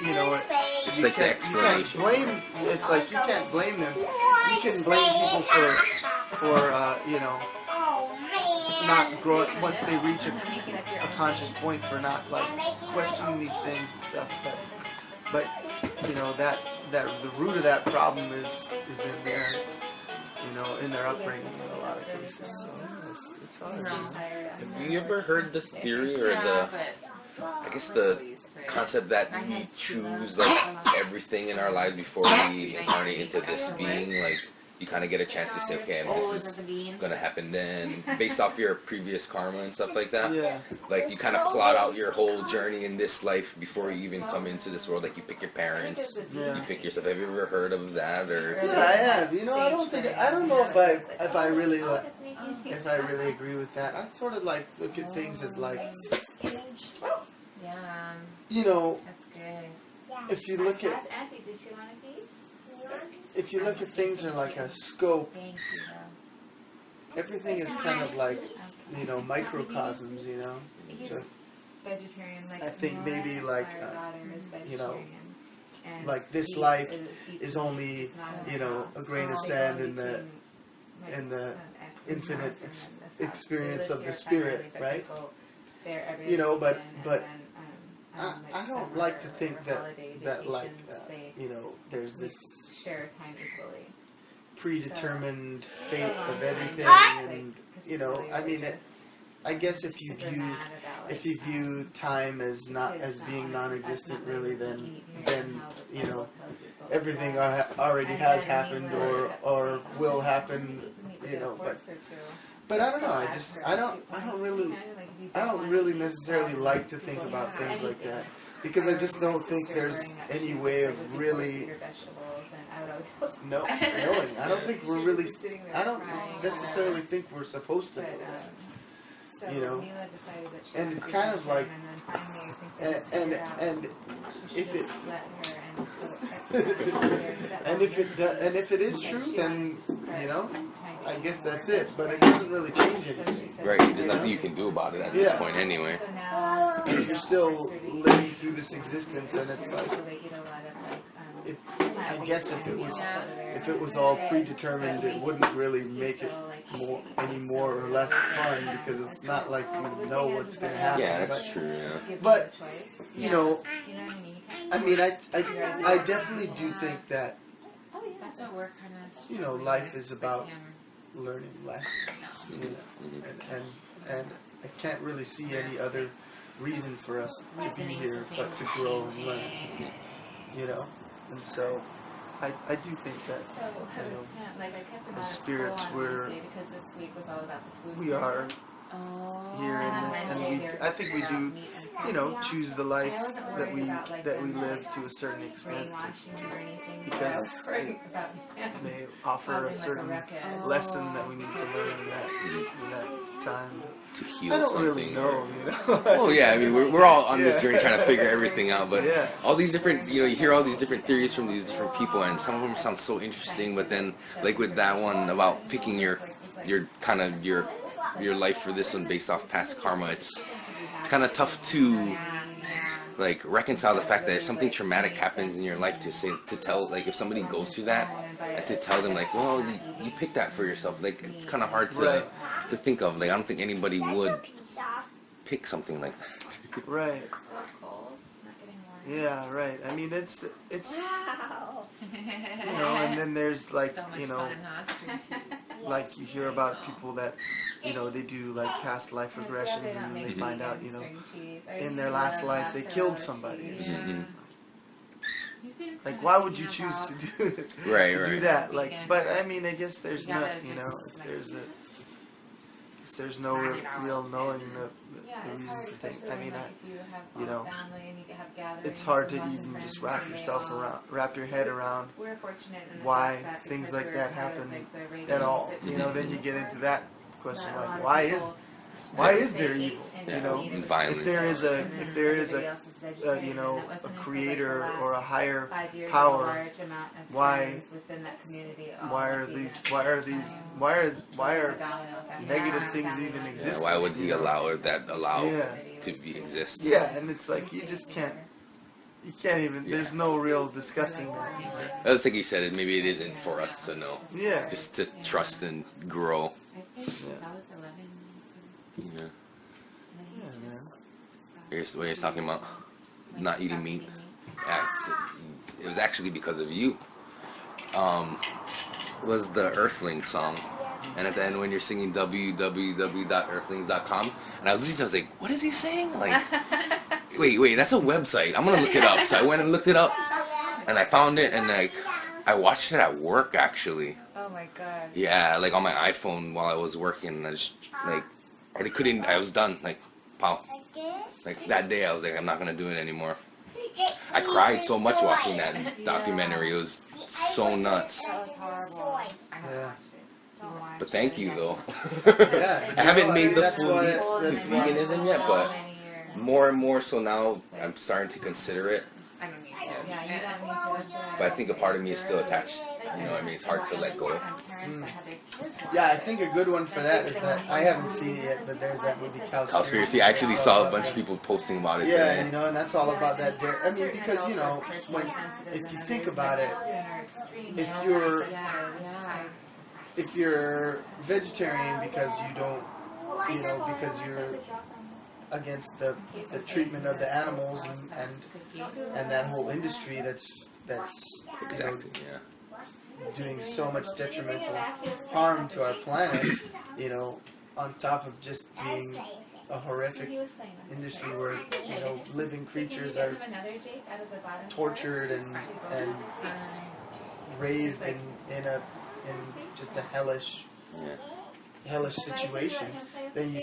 you know It's like the explanation. blame. It's like you can't blame them. You can blame people for you know not growing once they reach a conscious point for not like questioning these things and stuff. But you know that the root of that problem is in their in their upbringing in a lot of cases. So it's hard. Have you ever heard the theory or the concept that we choose like everything in our lives before we incarnate into this being? Like you kind of get a chance to say, okay, and this is gonna happen then, based off your previous karma and stuff like that. Yeah. Like you kind of plot out your whole journey in this life before you even come into this world. Like you pick your parents, Yeah. you pick yourself. Have you ever heard of that? Or Yeah, I have. You know, I don't know if I really agree with that. I sort of like look at things as like, Yeah, you know, that's good. if you look at Ask Auntie, did she want a piece? things are like a scope. Thank you, though. Everything is kind of like, you know, microcosms. You know. So, Vegetarian, like I think maybe like, our daughter is you know, vegetarian, and like this he life eats is only, you know, a grain of sand in the infinite experience of the spirit, right? You know, but I don't like to think that like you know there's this share time equally. predetermined fate of everything, and you know, I mean, I guess if you view time as being non-existent, really, then you know everything already has happened or will happen, you know. But I don't know. I don't really necessarily like to think about things like that, because I just don't think there's any way of really knowing. I don't think we're really. I don't necessarily think we're supposed to know that. You know, and it's kind of like, and if it and if it is true, then you know, I guess that's it. But it doesn't really change anything. right, there's nothing you can do about it at this point anyway. You're still living through this existence, and it's like, I guess if it was all predetermined, it wouldn't really make it any more or less fun, because it's not like you know what's going to happen. Yeah, that's true. Yeah. But you know, I mean, I definitely do think that, you know, life is about learning lessons, you know, and I can't really see any other reason for us to be here but to grow and learn, you know. And so I do think that, you know, as spirits we are here, and I think we do, you know, choose the life that we live to a certain extent, because it may offer a certain lesson that we need to learn in that time. To heal I don't something. really know, you know. Oh yeah, I mean we're all on this journey trying to figure everything out, but Yeah. all these different, you know, you hear all these different theories from these different people, and some of them sound so interesting, but then like with that one about picking your kind of your life for this one based off past karma, it's kind of tough to like reconcile the fact that if something traumatic happens in your life to tell, like if somebody goes through that, and to tell them like, well, you picked that for yourself. Like it's kind of hard to think of. Like I don't think anybody would pick something like that. Right. Yeah, right. I mean, it's you know, and then there's like, you know, like you hear about people that, you know, they do like past life regressions, and then they find out, you know, in their last life they killed somebody. Like, why would you choose to do do that? Like, but I mean, I guess there's no, you know, there's no real knowing the reason for things. I mean, you know, it's hard to even just wrap your head around why things like that happen at all. You know, then you get into that question, like, why is Why is there evil? Yeah. You know, And violence. if there is a you know, a creator or a higher power, why are negative things even exist? Yeah, why would he allow to exist? Yeah, and it's like you just can't. You can't even. Yeah. There's no real discussing that. That's like you said. Maybe it isn't for us to know. Yeah. Just to trust and grow. I think that was 11. Yeah. Yeah, man. What you're talking about? Not eating meat. Yeah, it was actually because of you. Was the Earthling song. And at the end when you're singing www.earthlings.com, and I was listening, I was like, what is he saying? Like, wait, that's a website. I'm gonna look it up. So I went and looked it up, and I found it, and I watched it at work actually. Oh my god. Yeah, like on my iPhone while I was working, and I just I was done. Like, pow. Like that day, I was like, I'm not gonna do it anymore. I cried so much watching that documentary. It was so nuts. That was horrible. I haven't Yeah. watched it. Don't watch But thank you though. Yeah. I haven't made the That's full why- leap to that's why- veganism yet, So but many years. more and more so now I'm starting to consider it. I don't need to. Yeah, you don't need to. But I think a part of me is still attached. You know what I mean? It's hard to let go. Yeah, I think a good one for that is that I haven't seen it yet, but there's that movie Cowspiracy. Cowspiracy. I actually saw a bunch of people posting about it Yeah, today. you know, and that's all about that. I mean, because you know, if you think about it, if you're vegetarian because you don't, you know, because you're against the treatment of the animals and that whole industry that's Exactly. Yeah. doing so much detrimental harm to our planet, you know, on top of just being a horrific industry where, you know, living creatures are tortured and raised in just a hellish situation. Then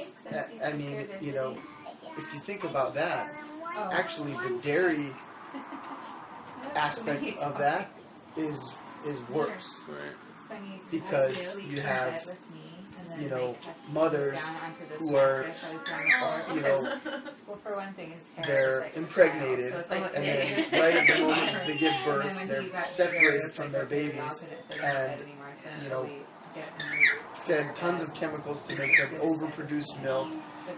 I mean, you know, if you think about that, actually the dairy aspect of that is worse, Right. because you have, you know, mothers who are, you know, they're impregnated, and then right at the moment they give birth, they're separated from their babies, and, you know, fed tons of chemicals to make them overproduce milk.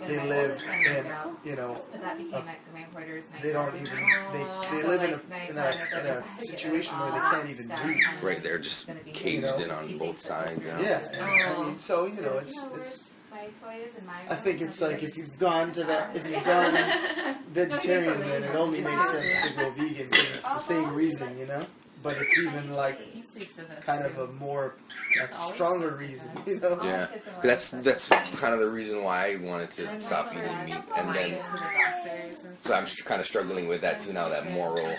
They live in, you know, they don't even, they live in a situation where they can't even breathe. Right, they're just caged in on both sides. You know? Yeah, and, I mean, so, you know, it's, I think it's like if you've gone vegetarian, then it only makes sense to go vegan, because it's the same reason, you know? But it's even like kind of a more stronger reason, you know? Yeah, 'cause that's kind of the reason why I wanted to stop eating meat, and then so I'm kind of struggling with that too now. That moral,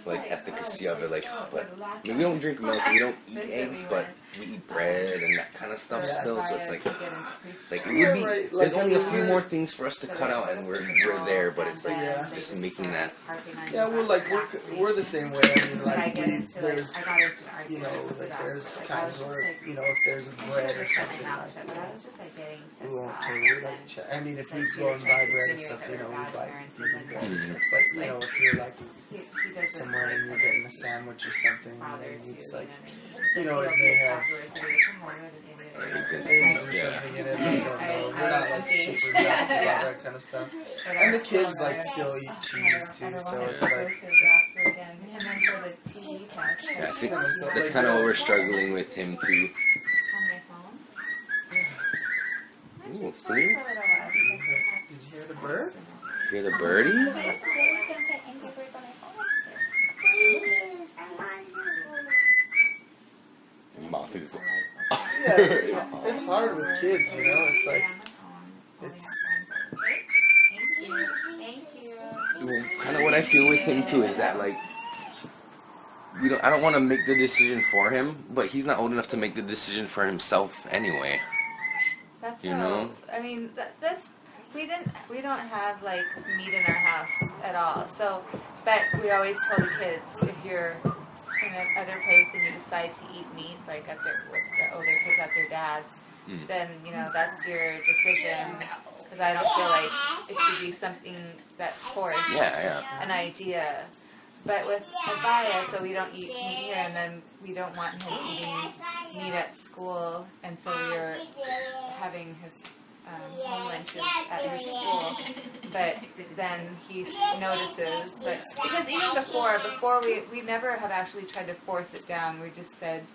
like, efficacy of it, like, but I mean, we don't drink milk, we don't eat eggs, but we eat bread and that kind of stuff still. So it's like it would be. There's only a few more things for us to cut out, and we're there. But it's like just making that. Yeah, well, like we're the same way. I mean, like there's, you know, like there's times where, you know, if there's a bread or something, like, we won't totally like. I mean, if we go and buy bread and stuff, you know, we buy vegan bread. But you know, if you're like somewhere and you're getting a sandwich or something, and it's like, you know, it may have eggs or something in it, but we don't know. We're not like super nuts about that kind of stuff. And the kids like still eat cheese too, so it's like. Yeah, I think that's kind of what we're struggling with him too. Ooh, see? Did you hear the bird? Hear the birdie? His mouth is. Yeah, it's hard with kids, you know. It's like Kind of what I feel with him too is that, like, I don't want to make the decision for him, but he's not old enough to make the decision for himself anyway. That's you know? I mean, that's we don't have like meat in our house at all. So, but we always tell the kids, if you're in another place and you decide to eat meat, like with the older kids at their dad's, then, you know, that's your decision. Because I don't feel like it should be something that's forced, an idea. But with Advaya, so we don't eat meat here, and then we don't want him eating meat at school, and so we were having his home lunches at his school. But then he notices that, because even before we never have actually tried to force it down. We just said,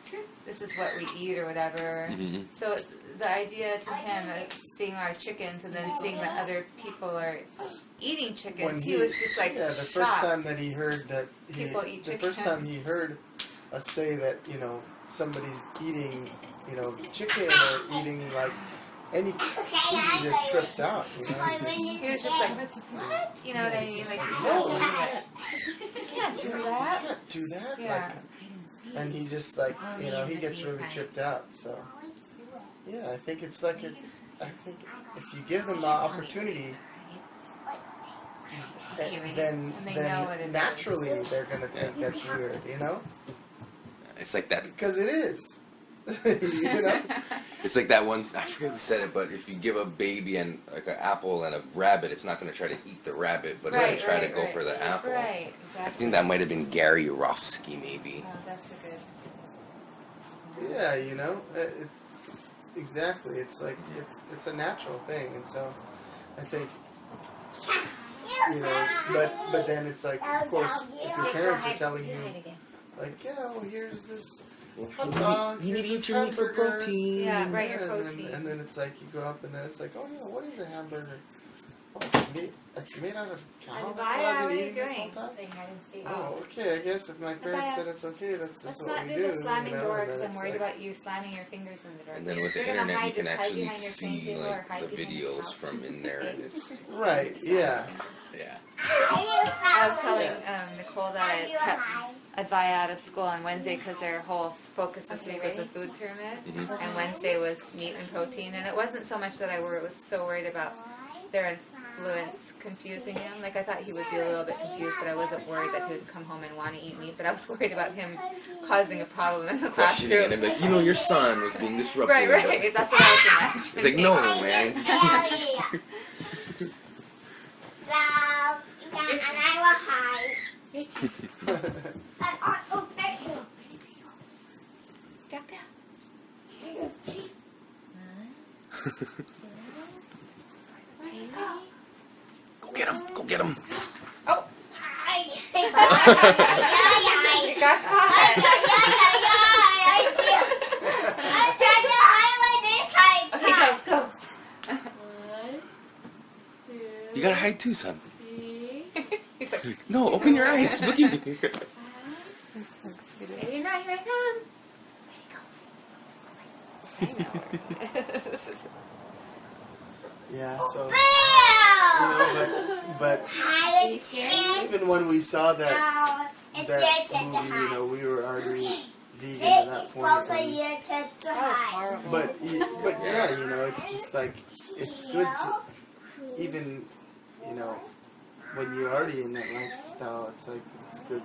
this is what we eat or whatever. So the idea to him of seeing our chickens and then seeing that other people are eating chickens, he was just like the shocked. first time that he heard that People eat the chickens. first time he heard us say that, you know, somebody's eating, you know, chicken or eating like any food, he just trips out, you know. He was just like, what? You know what I mean? Like, no, you can't do that. You can't do that. Yeah. Like, and he just like, you know, he gets really tripped out. So yeah, I think it's like I think if you give them the opportunity, then naturally they're gonna think that's weird, you know? It's like that. Because it is. You know? It's like that one, I forget who said it, but if you give a baby and like an apple and a rabbit, it's not going to try to eat the rabbit, but it'll try to go for the apple. Right, exactly. I think that might have been Gary Rofsky, maybe. Oh, that's a good. Yeah, you know, exactly. It's like it's a natural thing, and so I think, you know, but then it's like, of course, if your parents are telling you, like, yeah, well, here's this hot dog, you need to here's eat this your meat for hamburger. protein. Yeah, right, your Yeah, protein. and then it's like you grow up, and then it's like, oh yeah, what is a hamburger? Oh, it's made out of cow. That's what I've been eating this whole time. Oh, okay. I guess if my parents said it's okay, that's just Let's what not we do do. the slamming you know, door and because then I'm it's worried like, about you slamming your fingers in the door. And then with the You're gonna internet, you hide, can just hide actually behind your see table or like hide the behind your videos couch. from in there, and it's right, yeah. I was telling Nicole that I kept Advaya out of school on Wednesday because their whole focus this week was the food pyramid, and Wednesday was meat and protein. And it wasn't so much that I was so worried about their influence confusing him. Like, I thought he would be a little bit confused, but I wasn't worried that he would come home and want to eat meat. But I was worried about him causing a problem in the questioning classroom. and like, you know, your son was being disruptive. Right. That's what I was imagining. It's like, no, man. And I will hide. Oh, thank you. Step down. Go get him. Go get him. Oh. You You got caught. I'm trying to hide with this hide. Okay, go. You gotta hide too, son. He's like, No, open your eyes. Look at me. you're not here, come. Yeah, so, you know, but even when we saw that movie, you know, we were already vegan at that point. And, That was horrible. but yeah, you know, it's just like, it's good to, even, you know, when you're already in that lifestyle, it's like, it's good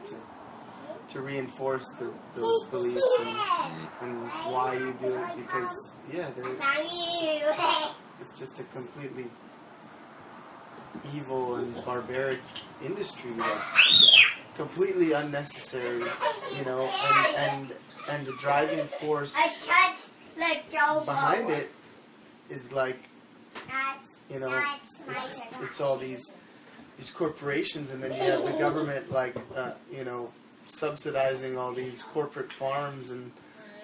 to reinforce those beliefs and why you do it, because, yeah, it's just a completely evil and barbaric industry that's completely unnecessary, you know, and the driving force behind it is like, you know, it's all these corporations, and then you have the government like, you know, subsidizing all these corporate farms,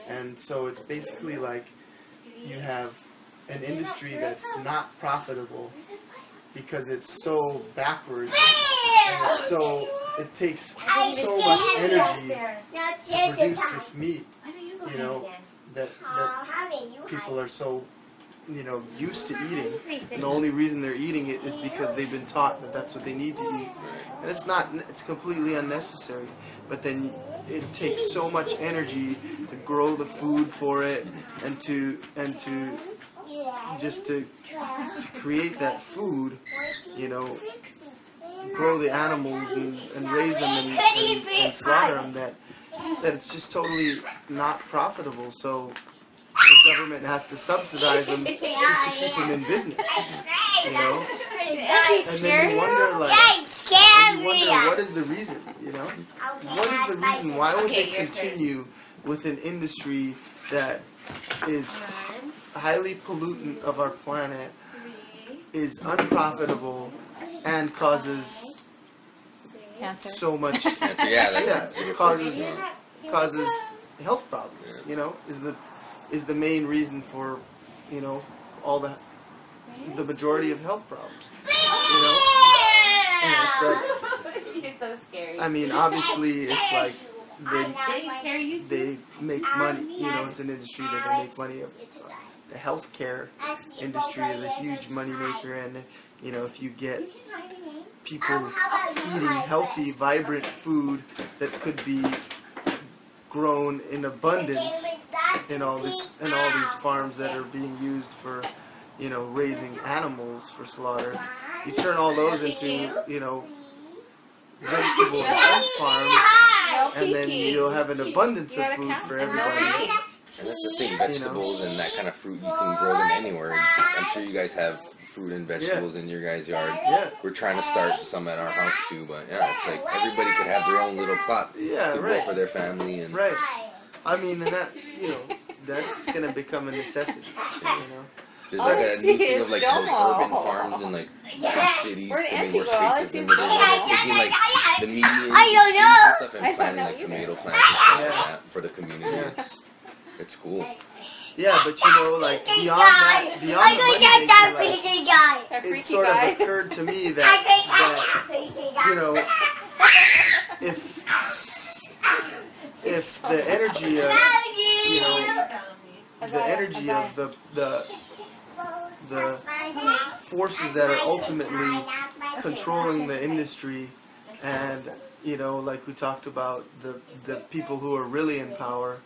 and so it's basically like you have an industry that's not profitable because it's so backwards, and it takes so much energy to produce this meat, you know, that people are so, you know, used to eating, and the only reason they're eating it is because they've been taught that that's what they need to eat, and it's completely unnecessary. But then it takes so much energy to grow the food for it, and to create that food, you know, grow the animals and raise them and slaughter them, that it's just totally not profitable. So the government has to subsidize them just to keep them in business. You know, and then you wonder, like, what is the reason? You know, what is the reason? Why would they continue with an industry that is highly pollutant of our planet, is unprofitable, and causes Cancer. so much? It causes health problems. You know, is the main reason for, you know, all the majority of health problems. You know, and it's like, You're so scary. I mean, obviously, it's like they make money. You know, it's an industry that they make money of. The healthcare industry is a huge moneymaker, and you know, if you get people eating healthy, vibrant food that could be grown in abundance in all these farms that are being used for, you know, raising animals for slaughter, you turn all those into, you know, vegetable farms, and then you'll have an abundance of food for everybody. And that's the thing, vegetables and that kind of fruit, you can grow them anywhere. I'm sure you guys have fruit and vegetables in your guys' yard. Yeah. We're trying to start some at our house too, but yeah, it's like everybody could have their own little plot to grow for their family. And Right. I mean, and that, you know, that's going to become a necessity, you know. There's like a new thing of like those urban farms in like big cities to make more spaces in the middle. Taking like the median and stuff and planting like tomato plants and stuff like that for the community. It's cool. Yeah, but you know, like beyond the money making, like, it sort of occurred to me that you know, if the energy of, you know, the energy of the forces that are ultimately controlling the industry, and you know, like we talked about, the people who are really in power,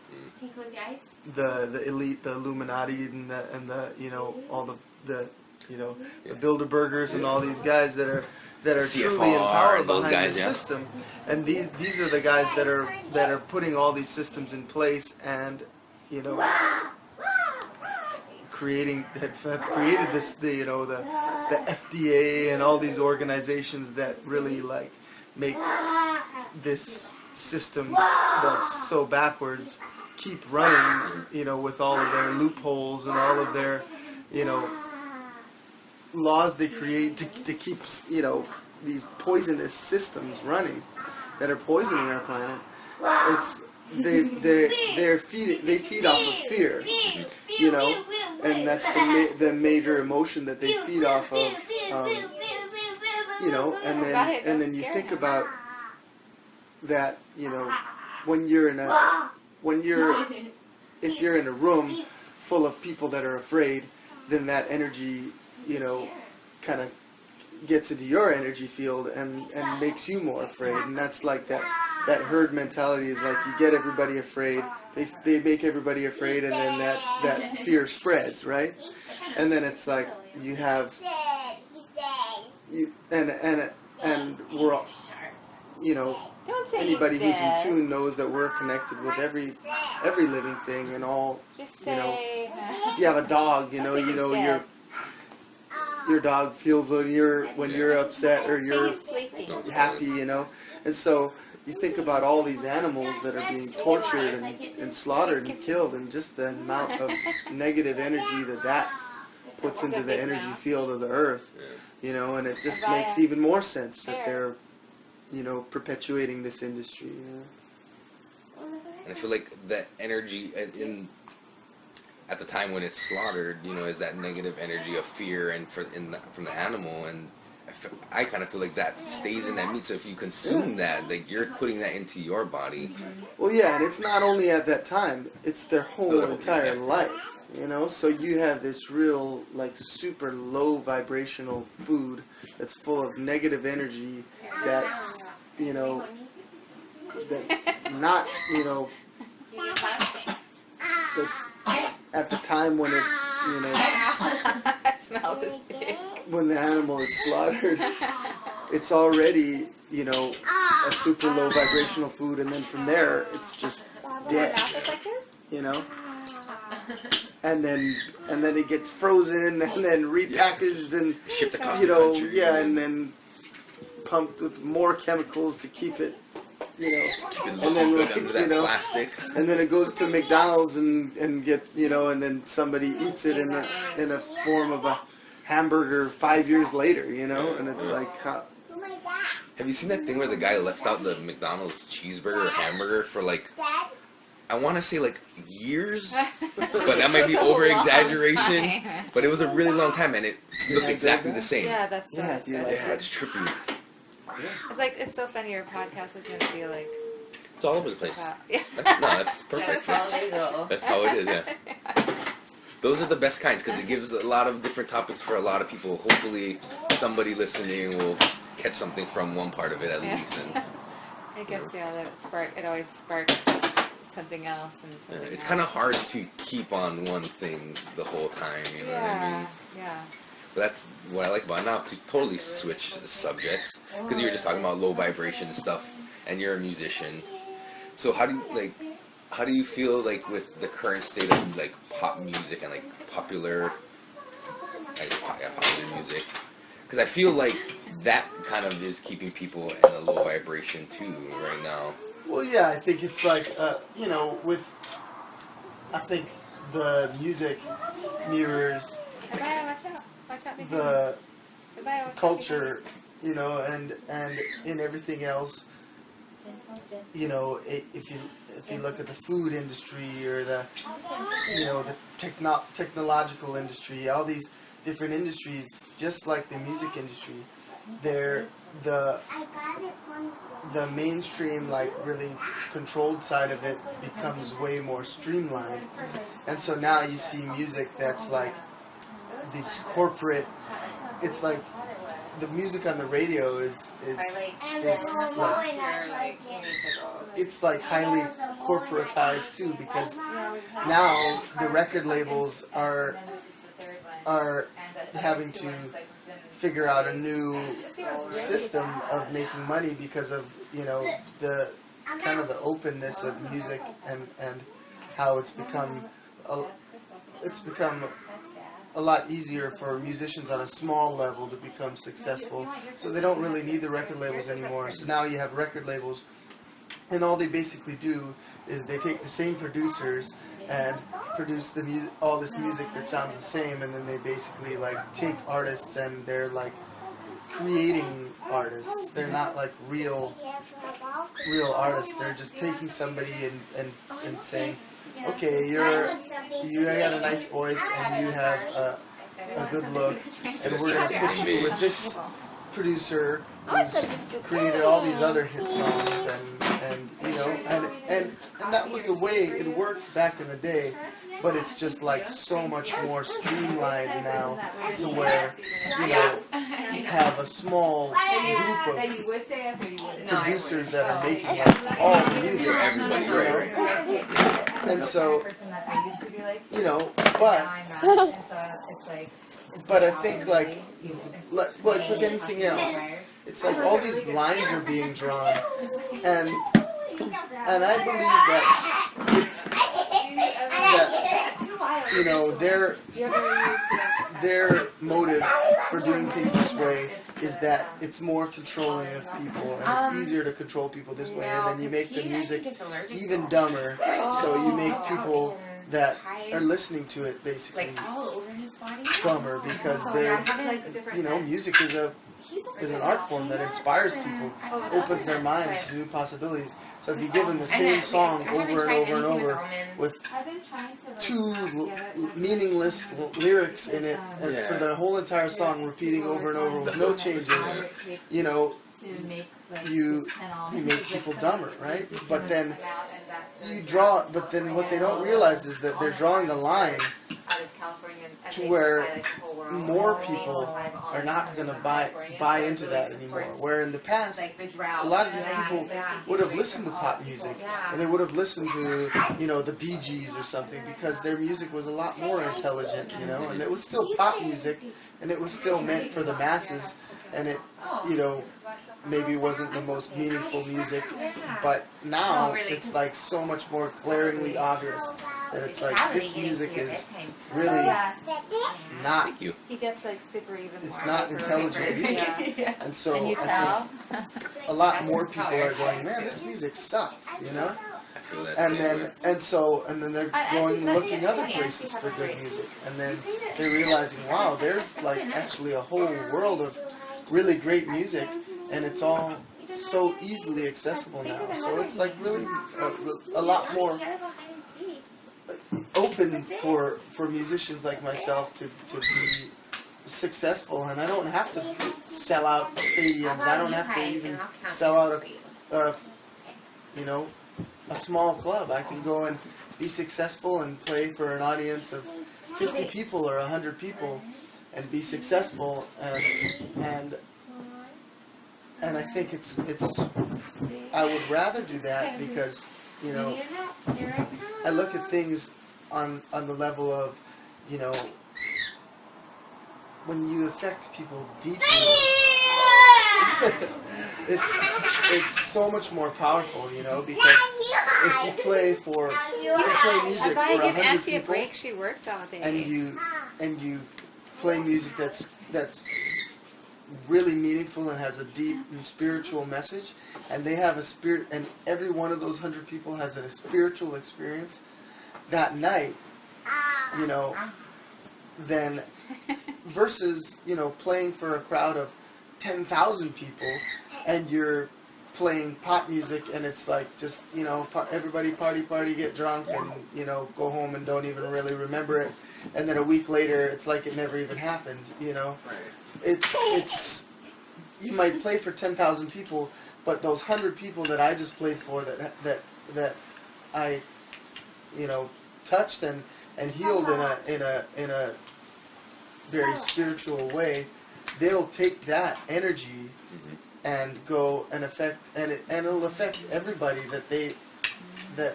the elite, the Illuminati, and the you know, all the you know, the Bilderbergers and all these guys that are truly in power behind the system, and these are the guys that are putting all these systems in place, and you know, have created this, you know, the FDA and all these organizations that really like make this system that's so backwards keep running, you know, with all of their loopholes and all of their, you know, laws they create to keep, you know, these poisonous systems running that are poisoning our planet. It's they feed off of fear, you know, and that's the major emotion that they feed off of, you know, and then you think about that, you know, if you're in a room full of people that are afraid, then that energy, you know, kind of gets into your energy field and makes you more afraid. And that's like that herd mentality is like, you get everybody afraid, they make everybody afraid, and then that fear spreads, right? And then it's like you have and we're all, you know, anybody who's in tune knows that we're connected with every living thing, and all, you know, if you have a dog, you know your dog feels when you're upset or you're happy, you know. And so you think about all these animals that are being tortured and slaughtered and killed, and just the amount of negative energy that puts into the energy field of the earth, you know, and it just makes even more sense that they're, you know, perpetuating this industry, you know. And I feel like the energy at the time when it's slaughtered, you know, is that negative energy of fear and from the animal, and I kind of feel like that stays in that meat. So if you consume that, like, you're putting that into your body. Well, yeah, and it's not only at that time; it's their whole entire life, you know. So you have this real, like, super low vibrational food that's full of negative energy. That's, you know, that's not, you know, that's at the time when it's, you know, I smell this big. when the animal is slaughtered, it's already, you know, a super low vibrational food, and then from there it's just dead, you know. and then it gets frozen and then repackaged and shipped across the country. and then pumped with more chemicals to keep it, and then under that plastic. And then it goes to McDonald's and get, and then somebody eats it in a form of a hamburger 5 years later, and it's like, how? Have you seen that thing where the guy left out the McDonald's cheeseburger or hamburger for like, I want to say like years, but that might be over exaggeration. But it was a really long time, and it looked exactly the same. Yeah, that's it's trippy. It's like, it's so funny. Your podcast is gonna be like, it's all over the place. Yeah. That's perfect. That's how they go. That's how it is. Yeah. Those are the best kinds because it gives a lot of different topics for a lot of people. Hopefully, somebody listening will catch something from one part of it at least. And, I guess it always sparks something else and something it's kind of hard to keep on one thing the whole time. You know what I mean? Yeah. But that's what I like about it. Now to totally switch the subjects because you were just talking about low vibration and stuff, and you're a musician. So how do you feel like with the current state of like pop music and like popular music? Because I feel like that kind of is keeping people in a low vibration too right now. Well, yeah, I think it's like I think the music mirrors the culture, and in everything else, if you look at the food industry or the technological industry, all these different industries, just like the music industry, they're the mainstream, like really controlled side of it becomes way more streamlined, and so now you see music that's like these corporate. It's like the music on the radio is like, it's like highly corporatized too, because now the record labels are having to figure out a new system of making money because of the kind of the openness of music and how it's become a lot easier for musicians on a small level to become successful, so they don't really need the record labels anymore. So now you have record labels, and all they basically do is they take the same producers and produce all this music that sounds the same, and then they basically like take artists and they're like creating artists. They're not like real artists. They're just taking somebody and saying, okay, you got a nice voice and you have a good look, and we're going to put you with this producer who's created all these other hit songs, and that was the way it worked back in the day, but it's just like so much more streamlined now to where you have a small group of producers that are making like all the music, and so but I think like with anything else, it's like all these lines are being drawn, and I believe that it's their motive for doing things this way is that it's more controlling of people, and it's easier to control people this way, and then you make the music even dumber, so you make people that are listening to it basically dumber, because they're, music is an art form that inspires people, opens their minds to new possibilities. So if you give them the same song over and over and over with two meaning-less lyrics in it, and for the whole entire song repeating over and over with no changes, you make people dumber, right? But then what they don't realize is that they're drawing the line to where more people are not going to buy into that anymore. Where in the past, a lot of these people would have listened to pop music, and they would have listened to, the Bee Gees or something, because their music was a lot more intelligent, and it was still pop music, and it was still meant for the masses, and it, maybe wasn't the most meaningful music, but now it's like so much more glaringly obvious that it's like this music is really not. Thank you. He gets like super even. It's not intelligent music, Yeah. and so Can you I tell? think a lot more people are going, man, this music sucks, you know. I feel that And same then way. and then they're going and looking other places for good music, and then they're realizing, wow, there's like actually a whole world of really great music, and it's all so easily accessible now. So it's like really a lot more open for musicians like myself to be successful, and I don't have to sell out stadiums. I don't have to even sell out you know, a small club. I can go and be successful and play for an audience of 50 people or 100 people and be successful, and I think it's I would rather do that because, you know, I look at things on the level of, you know, when you affect people deeply, it's so much more powerful, you know, because if you play music for 100 people, break. She worked all day. and you play music that's really meaningful and has a deep and spiritual message, and they have a spirit, and every one of those 100 people has a spiritual experience that night, you know, then versus, you know, playing for a crowd of 10,000 people and you're playing pop music and it's like just, you know, everybody party, get drunk, and, you know, go home and don't even really remember it, and then a week later it's like it never even happened, you know. It's you might play for 10,000 people, but those 100 people that I just played for, that I, you know, touched and healed in a very spiritual way, they'll take that energy and go and affect, and it'll affect everybody that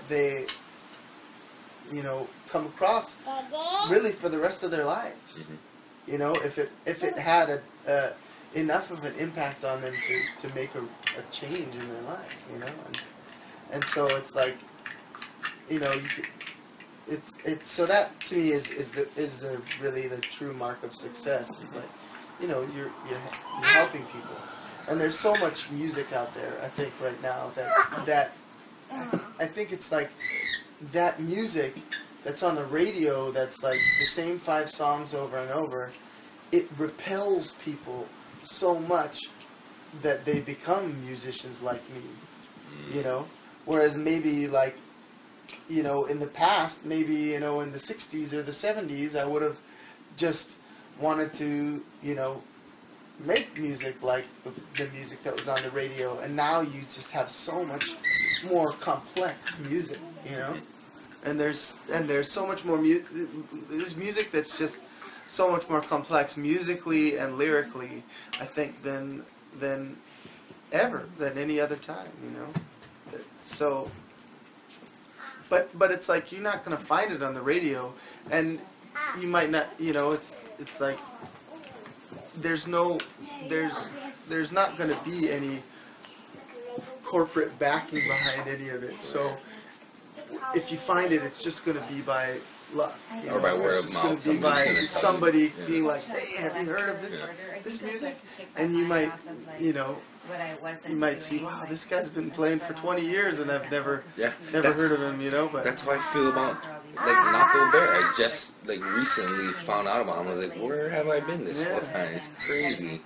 they you know, come across really for the rest of their lives. You know, if it had enough of an impact on them to make a change in their life, you know, and so it's like, you know, it's so that to me is really the true mark of success. Is like, you know, you're helping people, and there's so much music out there. I think right now that I think it's like that music that's on the radio, that's like the same 5 songs over and over, it repels people so much that they become musicians like me, you know? Whereas maybe, like, you know, in the past, maybe, you know, in the 60s or the 70s, I would have just wanted to, you know, make music like the music that was on the radio, and now you just have so much more complex music, you know? And there's so much more there's music that's just so much more complex musically and lyrically, I think, than any other time, you know. So, but it's like you're not gonna find it on the radio, and you might not, you know. It's like there's not gonna be any corporate backing behind any of it. So if you find it, it's just going to be by luck, you know, or by word of mouth. It's going to be by somebody being like, "Hey, have you heard of this music?" And you might, you know, you might see, "Wow, this guy's been playing for 20 years, and I've never heard of him," you know. But that's how I feel about like Nacho Bear. I just like recently found out about him. I was like, where have I been this whole time? It's crazy.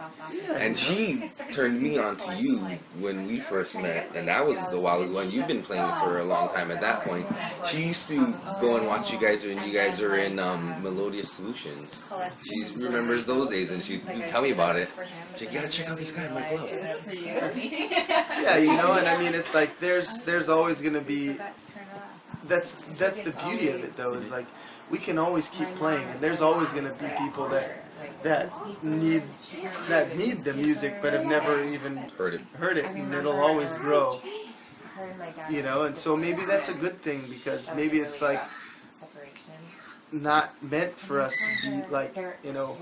And she turned me on to you when we first met, and that was a while ago, and you've been playing for a long time at that point. She used to go and watch you guys when you guys were in Melodious Solutions. She remembers those days, and she'd tell me about it. She'd, you gotta check out this guy in my club. Yeah, you know, and I mean, it's like there's always gonna be. That's the beauty of it, though, is like we can always keep playing, and there's always going to be people that need the music but have never even heard it, and it'll always grow, you know. And so maybe that's a good thing, because maybe it's like not meant for us to be like, you know,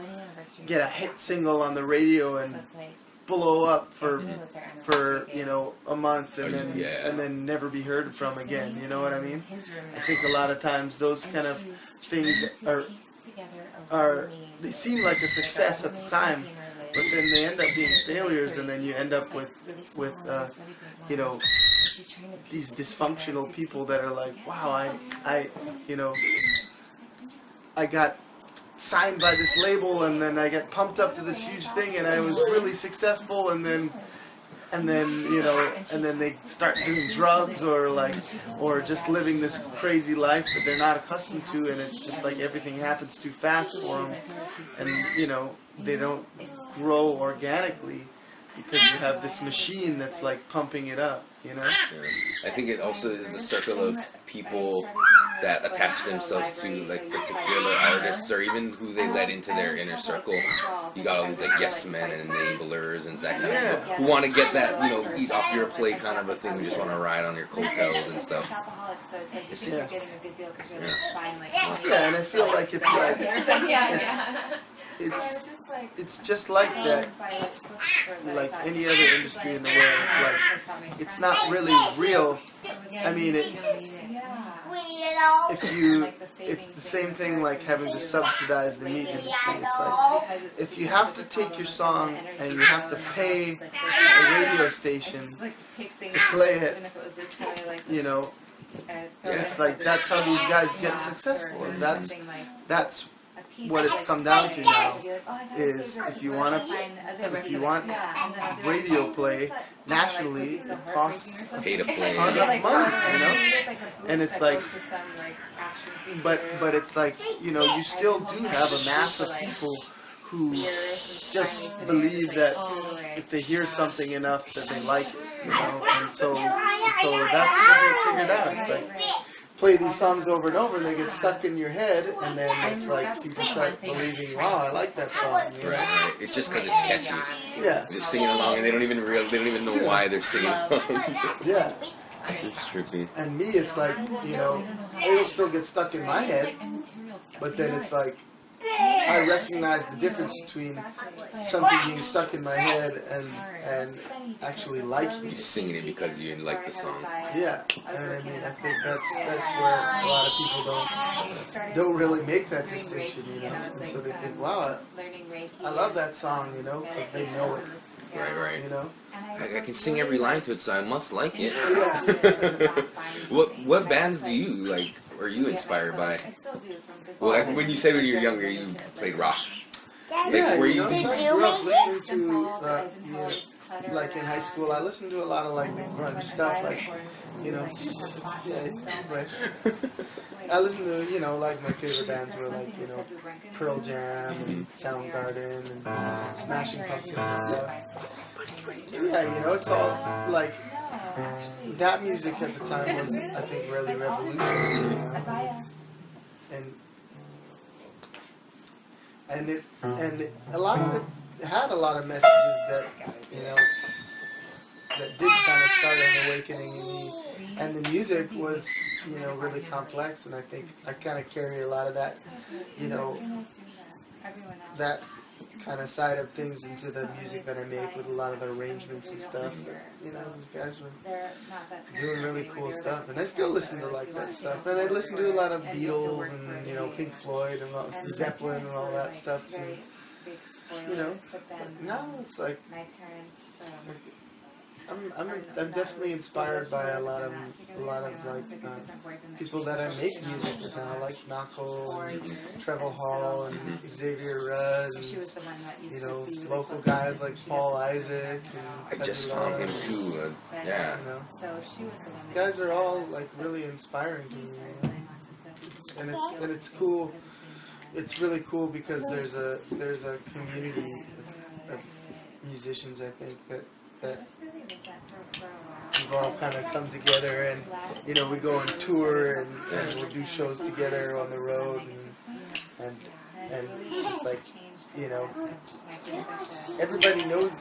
get a hit single on the radio and blow up for you know, a month and then Yeah. and then never be heard from again. You know what I mean? I think a lot of times those kind of things are they seem like a success at the time, but then they end up being failures, and then you end up with you know, these dysfunctional people that are like, wow, I you know, I got signed by this label, and then I get pumped up to this huge thing, and I was really successful, and then you know, and then they start doing drugs or just living this crazy life that they're not accustomed to, and it's just like everything happens too fast for them, and you know, they don't grow organically because you have this machine that's like pumping it up, you know. I think it also is a circle of people that attach themselves to like particular artists, or even who they let into their inner circle. You got all these like yes men and enablers and that kind of people who want to get that, you know, eat off your plate kind of a thing. Who just want to ride on your coattails and stuff. Yeah. Yeah, and I feel like it's like it's just like that, like any other industry in the world. It's like it's not really real. I mean, it's the same thing like having to subsidize the meat industry. It's like if you have to take your song and you have to pay a radio station to play it, you know, it's like that's how these guys get successful. And that's what it's come down to now is if you want radio play nationally, it costs Pay to play. a ton of money, you know. And it's like, but it's like, you know, you still do have a mass of people who just believe that if they hear something enough that they like it, you know. And so that's what they figured out. It's like, play these songs over and over, and they get stuck in your head, and then it's like people start believing, wow, I like that song. You know? Right. It's just because it's catchy. Yeah. They're just singing along, and they don't even know why they're singing along. Yeah. It's trippy. And me, it's like, you know, it'll still get stuck in my head, but then it's like, I recognize the difference between something being stuck in my head and actually liking You're it. singing it because you like the song. Yeah, and I mean, I think that's where a lot of people don't really make that distinction, you know. And so they think, wow, I love that song, you know, because they know it. Right. You know. I can sing every line to it, so I must like it. Yeah. What bands do you like? Or are you inspired by? Well, like when you said when you were younger, you played rock. Yeah, were you you? know, so I grew up listening to, you know, like in high school, I listened to a lot of like the grunge stuff, like, you know, yeah, it's right. I listened to, you know, like my favorite bands were like, you know, Pearl Jam and Soundgarden and Smashing Pumpkins and stuff. Yeah, you know, it's all like that music at the time was, I think, really revolutionary. You know? And a lot of it had a lot of messages that, you know, that did kind of start an awakening in me. And the music was, you know, really complex, and I think I kind of carry a lot of that, you know, that kind of side of things into the music that I make with a lot of the arrangements and stuff. But, you know, these guys were doing really cool stuff, and I still listen to like that stuff. And I listen to a lot of Beatles and, you know, Pink Floyd and all, Zeppelin and all that stuff too. You know, but now it's like I'm definitely inspired by a lot of like people that I make music with now, like Knuckle and Trevor Hall and Xavier Rudd, and, you know, local guys like Paul Isaac. And I just found him too. Yeah. You know, guys are all like really inspiring to me, you know? and it's cool. It's really cool because there's a community of musicians, I think, that we've all kind of come together, and, you know, we go on tour and we'll do shows together on the road, and it's just like, you know, everybody knows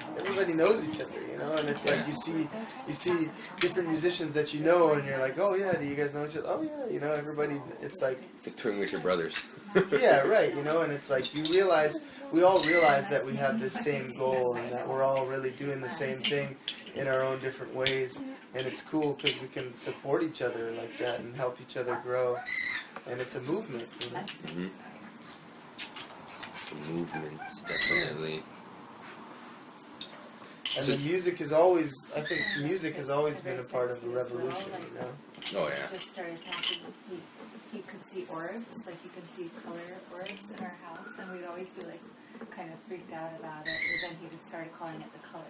each other, you know, and it's like you see different musicians that you know, and you're like, oh yeah, do you guys know each other? Oh yeah, you know, everybody. It's like touring with your brothers. Yeah, right, you know, and it's like we all realize that we have this same goal and that we're all really doing the same thing in our own different ways, and it's cool because we can support each other like that and help each other grow, and it's a movement, you know? Mm-hmm. It's a movement, definitely. And the music is always, I think music has always been a part of the revolution, you know? Oh, yeah. Just started talking. He could see orbs, like you can see color orbs in our house, and we'd always be like kind of freaked out about it. But then he just started calling it the colors.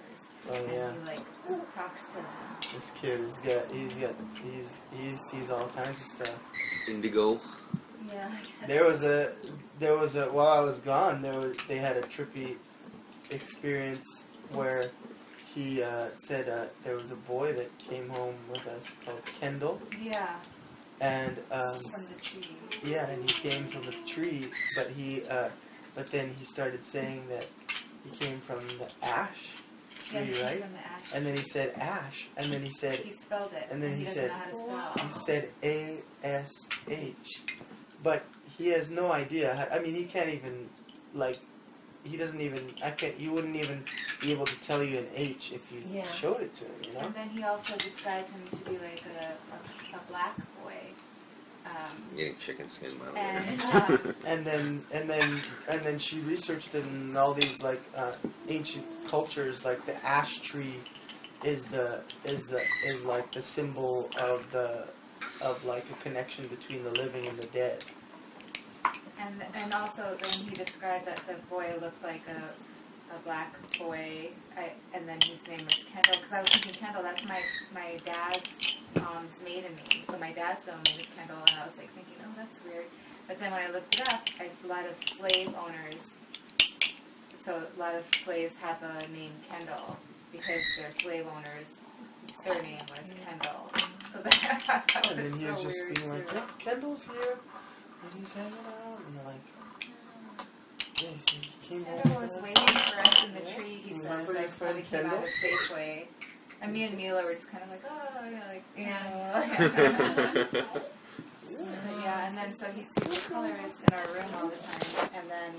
Oh yeah. And he like talks to them. This kid he sees all kinds of stuff. Indigo. Yeah. I guess. There was a while I was gone. They had a trippy experience where he said there was a boy that came home with us called Kendall. Yeah. And From the tree. yeah, and he came from a tree, but then he started saying that he came from the ash tree, Yeah, right? from the ash. And then he said ash, and then he said He spelled it. and then he doesn't said- know how to he spell. said ASH, but he has no idea. I mean, he can't even like. He doesn't even. He wouldn't even be able to tell you an H if you Yeah. showed it to him. You know. And then he also described him to be like a black boy. I'm getting chicken skin, by the way. And And then she researched it in all these like ancient cultures. Like the ash tree is like the symbol of like a connection between the living and the dead. And also then he described that the boy looked like a black boy, and then his name was Kendall, because I was thinking Kendall, that's my dad's maiden name, so my dad's middle name is Kendall, and I was like thinking, oh, that's weird. But then when I looked it up, a lot of slave owners, so a lot of slaves have the name Kendall because their slave owners' surname was Kendall. So that was And then he so was just weird being like, too. "Yep, Kendall's here, and he's hanging out," and you're like, "Yeah, he came Kendall over was with us." waiting for us in the tree, he said, Remember your like, when we friend came out of Kendall? Safeway. And me and Mila were just kind of like, oh, yeah, like, Yeah. But yeah, and then so he sees the colors in our room all the time. And then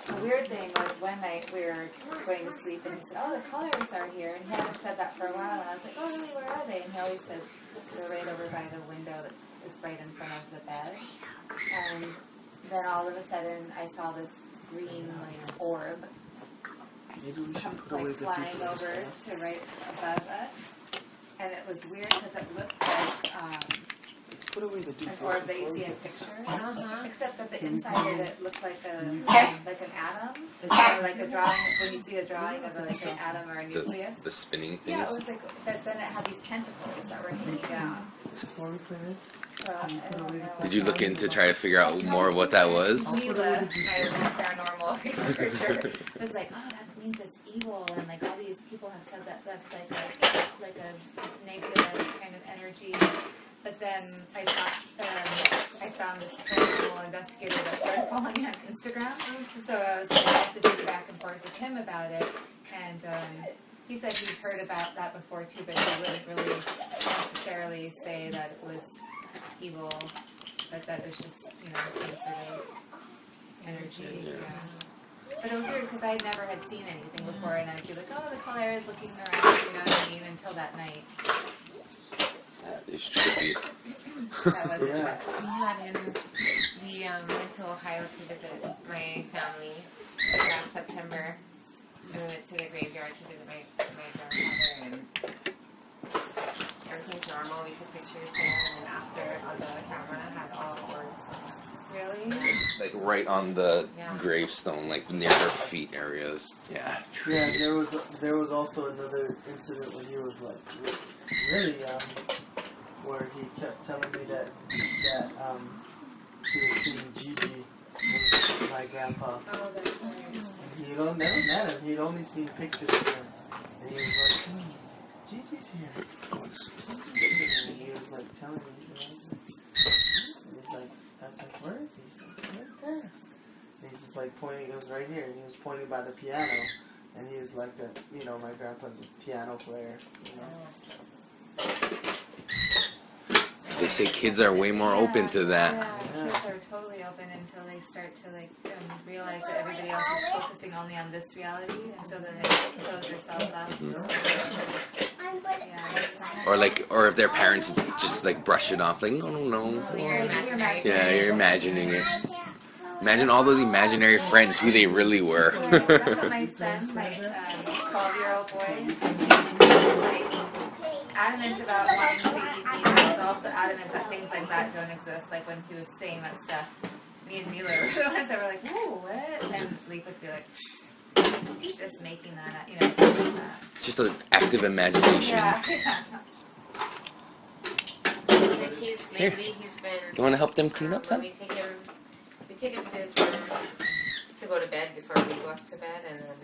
the weird thing was one night we were going to sleep and he said, oh, the colors are here. And he hadn't said that for a while. And I was like, oh, really, where are they? And he always says, they're right over by the window that is right in front of the bed. And then all of a sudden I saw this green like orb Maybe we should come put away like the flying people over stuff. to right above us. And it was weird because it looked like Let's put away the an Duplo orb that you before we see in get this pictures, Uh-huh. except that the inside of it looked like an atom, or like a drawing. When you see a drawing of like an atom or a nucleus, The spinning yeah, it things. was like. But then it had these tentacles that were hanging down. Before we play this, So I don't know. Did you look in to try to figure out more of what that was? Mila, my paranormal researcher, was like, "Oh, that means it's evil," and like all these people have said that that's like a negative kind of energy. But then I found this paranormal investigator that started following me on Instagram. So I was like, I had to dig back and forth with him about it, and he said he'd heard about that before too, but he wouldn't really necessarily say that it was evil, that it was just, some sort of energy. Yeah. Yeah. But it was weird because I never had seen anything before, and I'd be like, oh, the color is looking around, you know what I mean, until that night. That is trippy. That was Yeah. it. We went to Ohio to visit my family last September, and we went to the graveyard to visit my grandfather, and everything's normal. We took pictures there, and then after, on the camera, had all orbs. Really? Like right on the Yeah. gravestone, like near her feet areas. Yeah. yeah, there was also another incident when he was like really young, where he kept telling me that he was seeing Gigi, with my grandpa. Oh, that's weird. And he'd never met him. He'd only seen pictures of him, and he was like, Gigi's here. Oh, it's- And he was like telling me, and he's like, I was like, where is he? He's like, right there. And he's just like pointing, it was right here, and he was pointing by the piano, and he was like my grandpa's a piano player, They say kids are way more open to that. Yeah, kids are totally open until they start realize that everybody else is focusing only on this reality, and so then they close themselves off. Yeah, Or if their parents just like brush it off, like no. Yeah, you're imagining it. Imagine all those imaginary friends who they really were. That's what my son, my 12-year-old boy, he's like adamant about wanting to eat meat. I was also adamant that things like that don't exist. Like when he was saying that stuff, me and Mila were the ones that were like, "Whoa, what?" And Leek would be like, "He's just making that up," you know, something like that. It's just an active imagination. Yeah. He's been. You want to help them clean up, son? We take him to his room to go to bed before we go up to bed, and then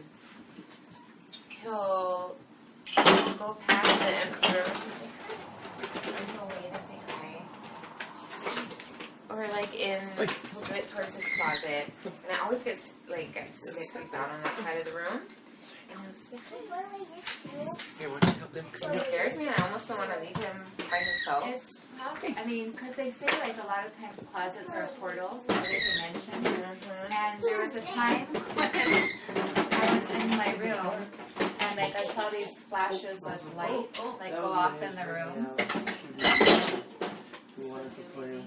he'll go past the empty room and he'll wait and say hi. Or like he'll do it towards his closet, and I always get I just get freaked out on that side of the room. And it's Here, why don't you help them clean it up? scares me, and I almost don't want to leave him by himself. It's nothing. I mean, because they say like a lot of times closets are portals, other dimensions. And there was a time when I was in my room, and like I saw these flashes of light like go off in the room. You wanted to play.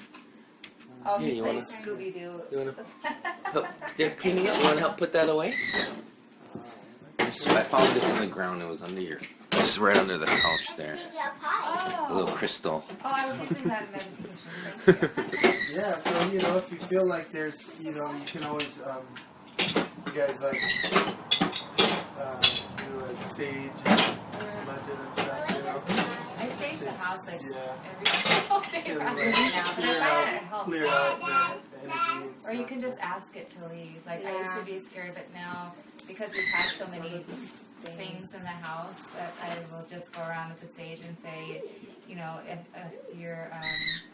Oh, Yeah, he's you like wanna- Scooby Doo. You want to help? They're cleaning up. You want to help put that away? I found this on the ground. It was under your, just right under the couch there. A little crystal. Oh, I was using that in meditation. Thank you. Yeah, so if you feel like there's, you can always, you guys like do like sage and smudge it and stuff, I stage the house like Yeah. every single day around now, but I find it helps. Clear out the energy and Or you stuff. can just ask it to leave. Like I used to be scared, but now because we've had so many things in the house that I will just go around with the sage and say, if you're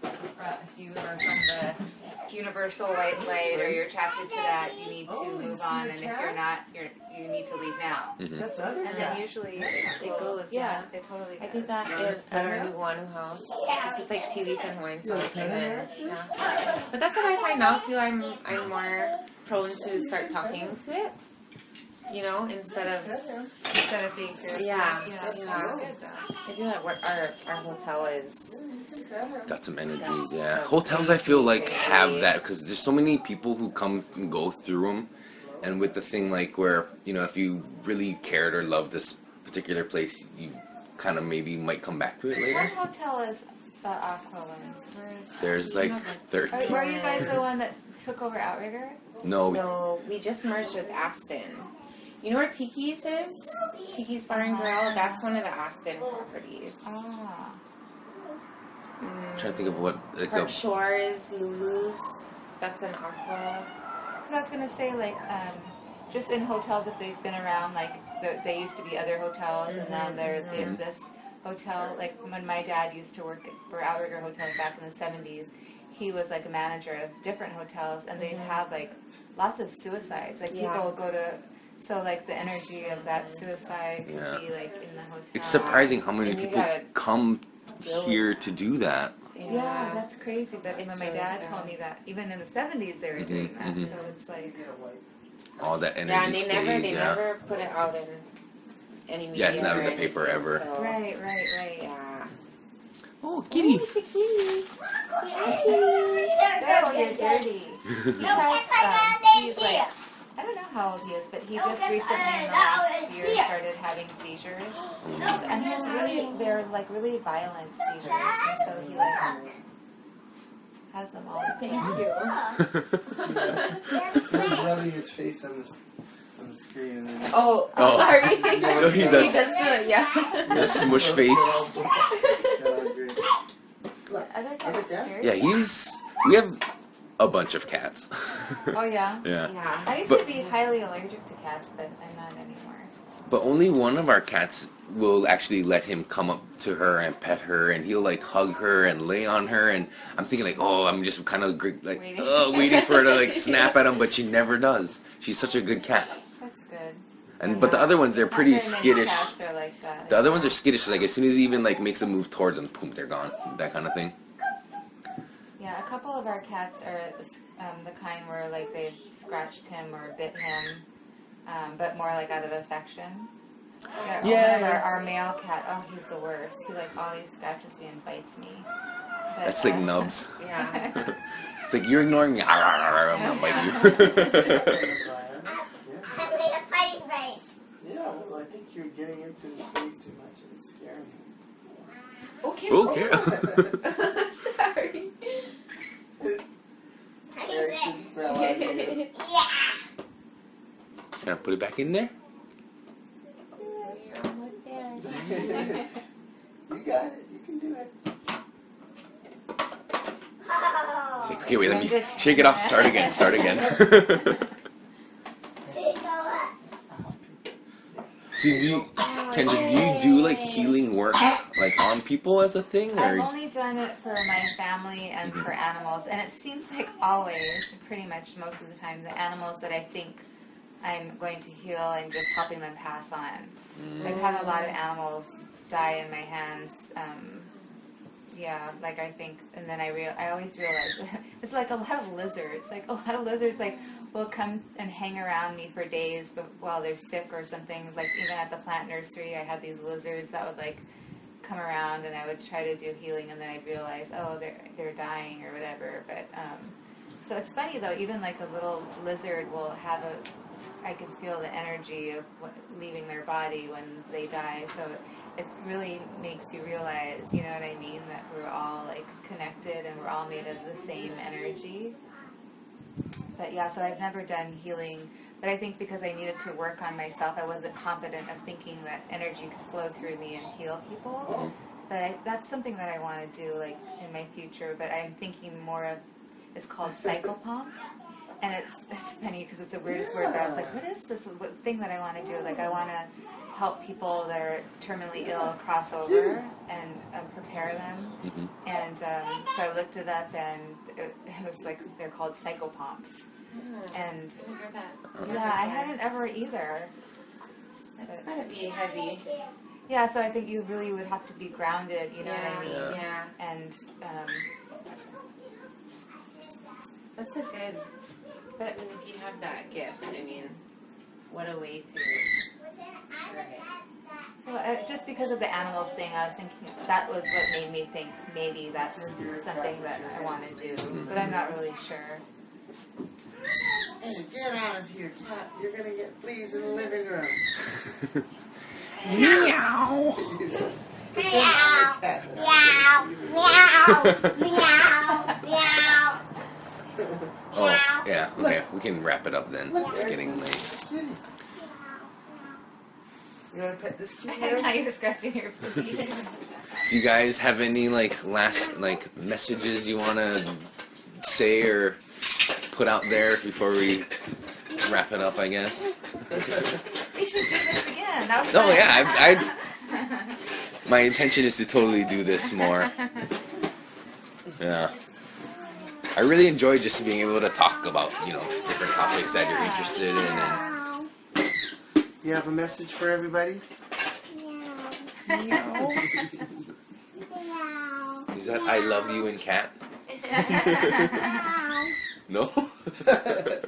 if you are from the universal white light or you're attracted to that, you need to move on, and if you're not, you need to leave now. That's other And then usually it goes. Yeah. It totally I does. did that at our new one house. Just with like tea leaf and Hawaiian soap, and then But that's what I find now too. I'm more prone to start talking to it. Instead of being fearful. Yeah. I do that. Our hotel is. Got some energies, yeah. Hotels, I feel like, have that because there's so many people who come and go through them, and with the thing like where if you really cared or loved this particular place, you kind of maybe might come back to it later. What hotel is the Aqua ones? Where is There's like 13. Were you guys the one that took over Outrigger? No, We just merged with Aston. You know where Tiki's is? Tiki's Bar and Grill? That's one of the Aston properties. Ah. I'm trying to think of what like Park Shores, Lulu's. That's an Aqua. So I was gonna say, like, just in hotels if they've been around, like they used to be other hotels, and now they're in this hotel. Like when my dad used to work for Outrigger Hotels back in the 70s, he was like a manager of different hotels, and they'd have like lots of suicides. Like people would go to. So, like, the energy of that suicide could be, like, in the hotel. It's surprising how many people come here to do that. Yeah, that's crazy. But when my dad told me that, even in the 70s they were doing that. So it's like... All that energy Yeah, and stays, they never put it out in any media. Yeah, it's not in the paper ever. So, Right. Yeah. Oh, kitty. Oh, you're dirty. He's like... I don't know how old he is, but he just recently in the last year started having seizures. And they're like really violent seizures. And so he like has them all the time. He's rubbing his face on the screen. And Oh, Oh. sorry. No, he He does. does do it, yeah. The smush face. Other cats are scary. Yeah, we have a bunch of cats. Oh, yeah? Yeah. Yeah. I used But- to be highly allergic to cats, but I'm not anymore. But only one of our cats will actually let him come up to her and pet her, and he'll like hug her and lay on her, and I'm thinking like, oh, I'm just kind of like waiting for her to like snap at him, but she never does. She's such a good cat. That's good. But the other ones, they're pretty Not very many skittish. Cats are like that. The other ones are skittish. Like as soon as he even like makes a move towards them, boom, they're gone. That kind of thing. Yeah, a couple of our cats are the kind where like they've scratched him or bit him, but more like out of affection. Yeah. Our male cat, oh, he's the worst. He like always scratches me and bites me. But, That's like nubs. Yeah. It's like, you're ignoring me. I'm gonna bite you. Yeah, well, I think you're getting into his face too much and it's scaring him. Okay. Okay. Sorry. Erickson fell out of you. Can I put it back in there? You got it. You can do it. It's like, okay, wait, let me shake it off. Start again. So Kendra, do you do like healing work like on people as a thing? Or? I've only done it for my family and for animals, and it seems like always, pretty much most of the time, the animals that I think I'm going to heal, I'm just helping them pass on. I've had a lot of animals die in my hands. Yeah, like I think, and then I always realize it's like a lot of lizards. Like a lot of lizards, like will come and hang around me for days, but while they're sick or something. Like even at the plant nursery, I had these lizards that would like come around, and I would try to do healing, and then I'd realize, oh, they're dying or whatever. But so it's funny though. Even like a little lizard will have I can feel the energy of leaving their body when they die. So it really makes you realize, you know what I mean, that we're all like connected and we're all made of the same energy. But yeah, so I've never done healing, but I think because I needed to work on myself, I wasn't confident of thinking that energy could flow through me and heal people. But that's something that I want to do like in my future, but I'm thinking more of, it's called psychopomp. And it's funny because it's the weirdest word, but I was like, what is this thing that I want to do? Like, I want to help people that are terminally ill cross over and prepare them. Mm-hmm. And so I looked it up, and it was like, they're called psychopomps. And yeah, I hadn't ever either. That's gotta be heavy. Yeah, so I think you really would have to be grounded, you know what I mean? Yeah. And That's a good. But I mean, if you have that gift, I mean, what a way to. so just because of the animals thing, I was thinking that was what made me think maybe that's something that I want to do, but I'm not really sure. Hey, get out of here, cat. You're going to get fleas in the living room. Meow. Meow. Meow. Meow. Meow. Oh, yeah, okay, we can wrap it up then. It's getting late. You want to pet this kitty? Now you're scratching your feet. Do you guys have any like last like messages you want to say or put out there before we wrap it up, I guess? We should do this again. That was No, fun. yeah, my intention is to totally do this more. Yeah. I really enjoy just being able to talk about, you know, different topics that you're interested in. And You have a message for everybody? Meow. is that I love you in cat? No?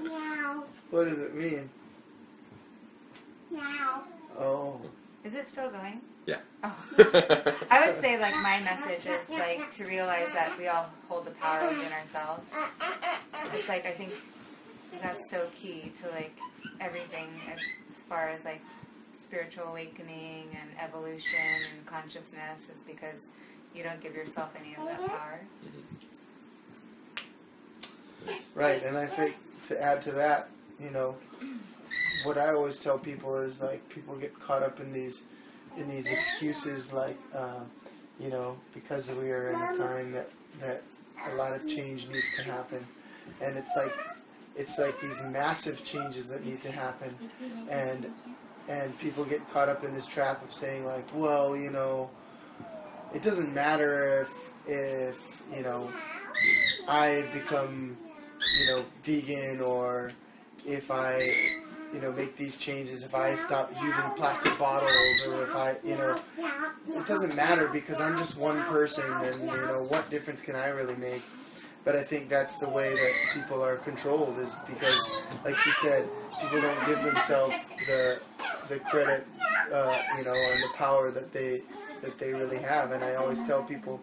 Meow. What does it mean? Meow. Oh. Is it still going? Yeah. Oh. I would say like my message is like to realize that we all hold the power within ourselves. It's like I think that's so key to like everything as far as like spiritual awakening and evolution and consciousness is because you don't give yourself any of that power. Right, and I think to add to that, you know, what I always tell people is like people get caught up in these excuses like, you know, because we are in a time that a lot of change needs to happen, and it's like these massive changes that need to happen, and people get caught up in this trap of saying like, well, you know, it doesn't matter if you know I become, you know, vegan, or if I, you know, make these changes, if I stop using plastic bottles, or if I, you know, it doesn't matter because I'm just one person, and, you know, what difference can I really make? But I think that's the way that people are controlled, is because, like you said, people don't give themselves the credit, and the power that they really have. And I always tell people,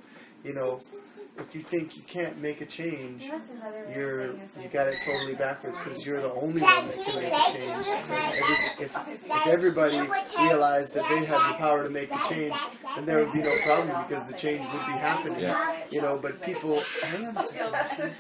if you think you can't make a change, you got it totally backwards, because you're the only one that can make a change. If everybody realized that they had the power to make a change, then there would be no problem, because the change would be happening. Yeah. But people, hang on a second,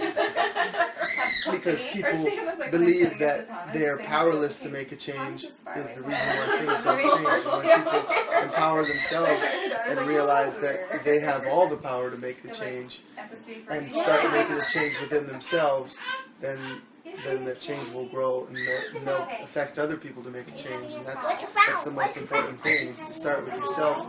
because people believe that they're powerless to make a change is the reason why things don't change. When people empower themselves and realize that they have all the power to make the change, and start making a change within themselves, then the change will grow, and they'll affect other people to make a change. And that's the most important thing, is to start with yourself,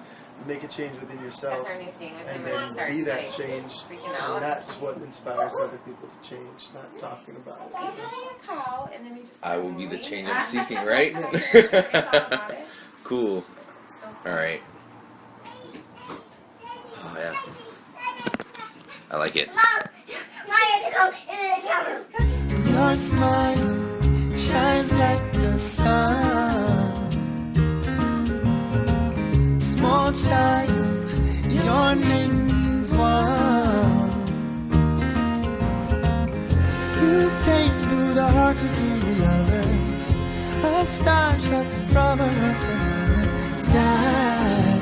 make a change within yourself, and then be that change. And that's what inspires other people to change, not talking about it. I will be the change I'm seeking, right? Cool. All right. Oh, yeah. I like it. Your smile shines like the sun. Small child, your name means one. You came through the hearts of two lovers, a star shot from a silent sky.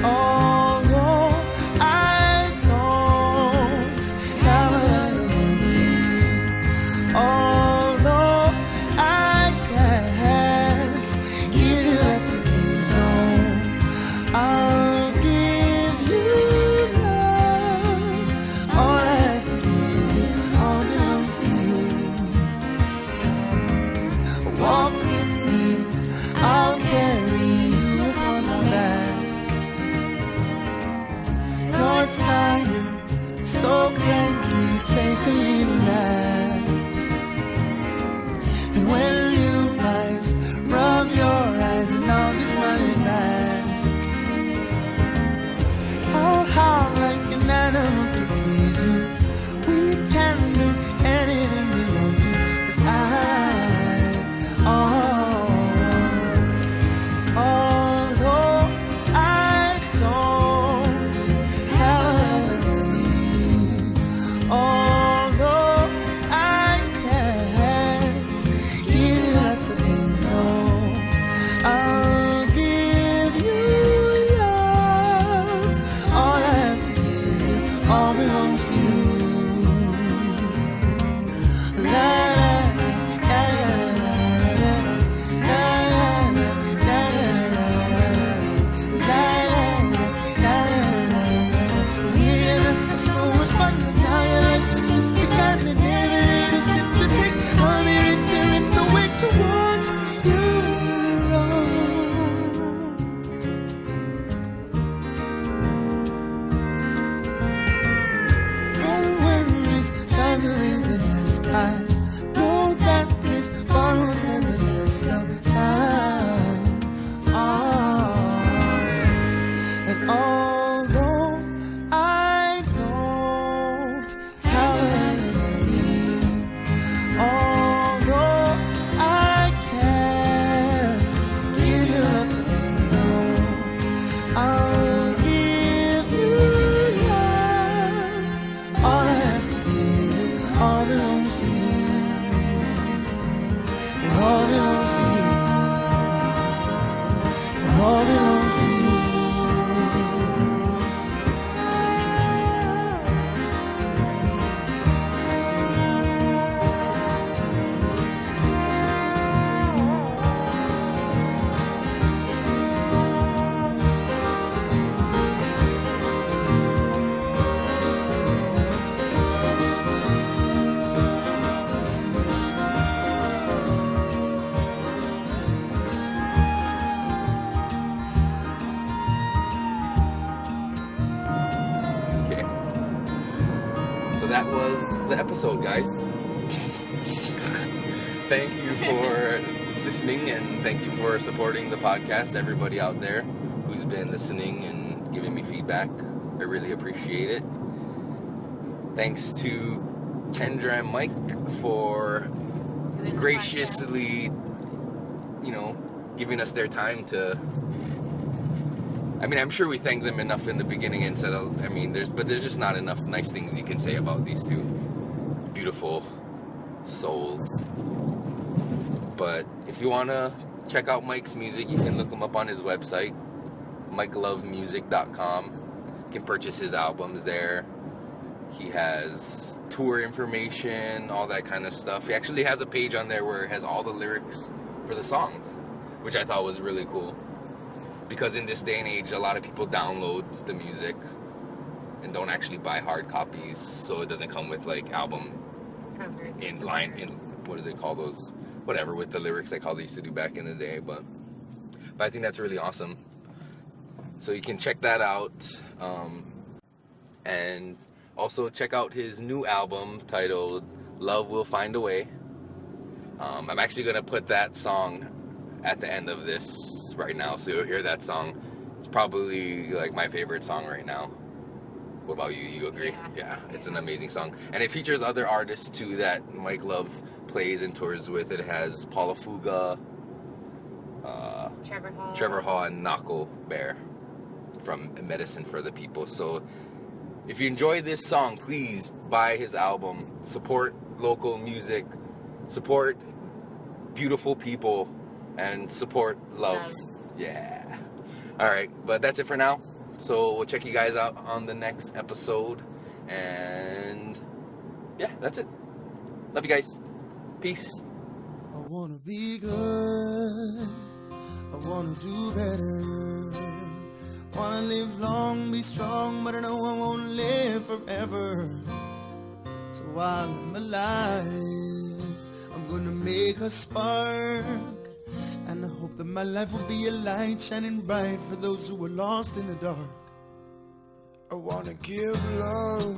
Although I don't have a lot of money, although I can't give you lots of things, no, I'll give you love. All I have to give you, all belongs to you. Walk with me, I'll carry you upon my back. You're tired, so cranky, take a little nap. And when blue lights rub your eyes, and I'll be smiling back. I'll howl like an animal to please you. We can do anything we want to, 'cause although I don't have money, although I can't give you lots of things, no, I'll give you love. All I have to give you, all belongs to you. La, la, I know that this follows in the test of time. And although I don't have any, although I can't give you lots of things, no, I'll give you love. All I have to give, all belongs to you. All belongs to you. All belongs to you. Okay. So that was the episode, guys. Thank you for listening, and thank you for supporting the podcast, everybody out there who's been listening and giving me feedback. I really appreciate it. Thanks to Kendra and Mike for graciously, giving us their time to. I mean, I'm sure we thanked them enough in the beginning and said, there's just not enough nice things you can say about these two beautiful souls. But if you want to check out Mike's music, you can look him up on his website, MikeLoveMusic.com. You can purchase his albums there. He has tour information, all that kind of stuff. He actually has a page on there where it has all the lyrics for the song, which I thought was really cool. Because in this day and age, a lot of people download the music and don't actually buy hard copies, so it doesn't come with like album Covers. What do they call those? Whatever, with the lyrics like how they used to do back in the day. But I think that's really awesome. So you can check that out, and also check out his new album titled "Love Will Find a Way." I'm actually gonna put that song at the end of this right now, so you'll hear that song. It's probably like my favorite song right now. What about you? You agree? Yeah, it's an amazing song, and it features other artists too that Mike Love plays and tours with. It has Paula Fuga, Trevor Hall, and Knuckle Bear from Medicine for the People. So if you enjoy this song, please buy his album, support local music, support beautiful people, and support love. Yeah. Alright, but that's it for now. So we'll check you guys out on the next episode. And yeah, that's it. Love you guys. Peace. I wanna be good. I wanna do better. Wanna live long, be strong, but I know I won't live forever. So while I'm alive, I'm gonna make a spark. And I hope that my life will be a light shining bright for those who are lost in the dark. I wanna give love,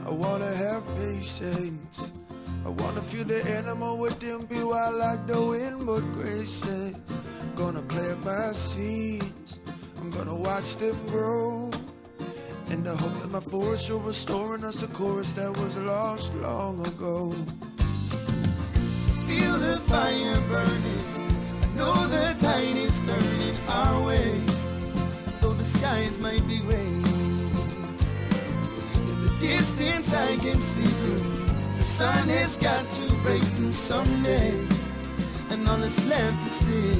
I wanna have patience. I wanna feel the animal within me while like the wind but gracious. Gonna plant my seeds, I'm gonna watch them grow. And I hope that my forest will restoring us a chorus that was lost long ago. Feel the fire burning, I know the tide is turning our way. Though the skies might be gray, in the distance I can see the sun has got to break through someday. And all that's left to see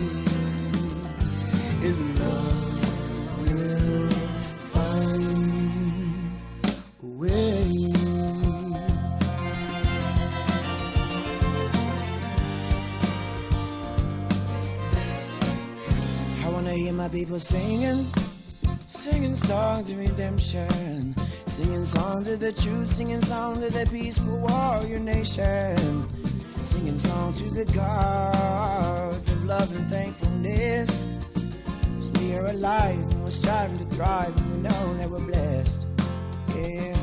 is love will find a way. I wanna hear my people singing songs of redemption, singing songs of the truth, singing songs of the peaceful warrior nation, singing songs to the gods of love and thankfulness. 'Cause we are alive and we're striving to thrive, and we know that we're blessed. Yeah.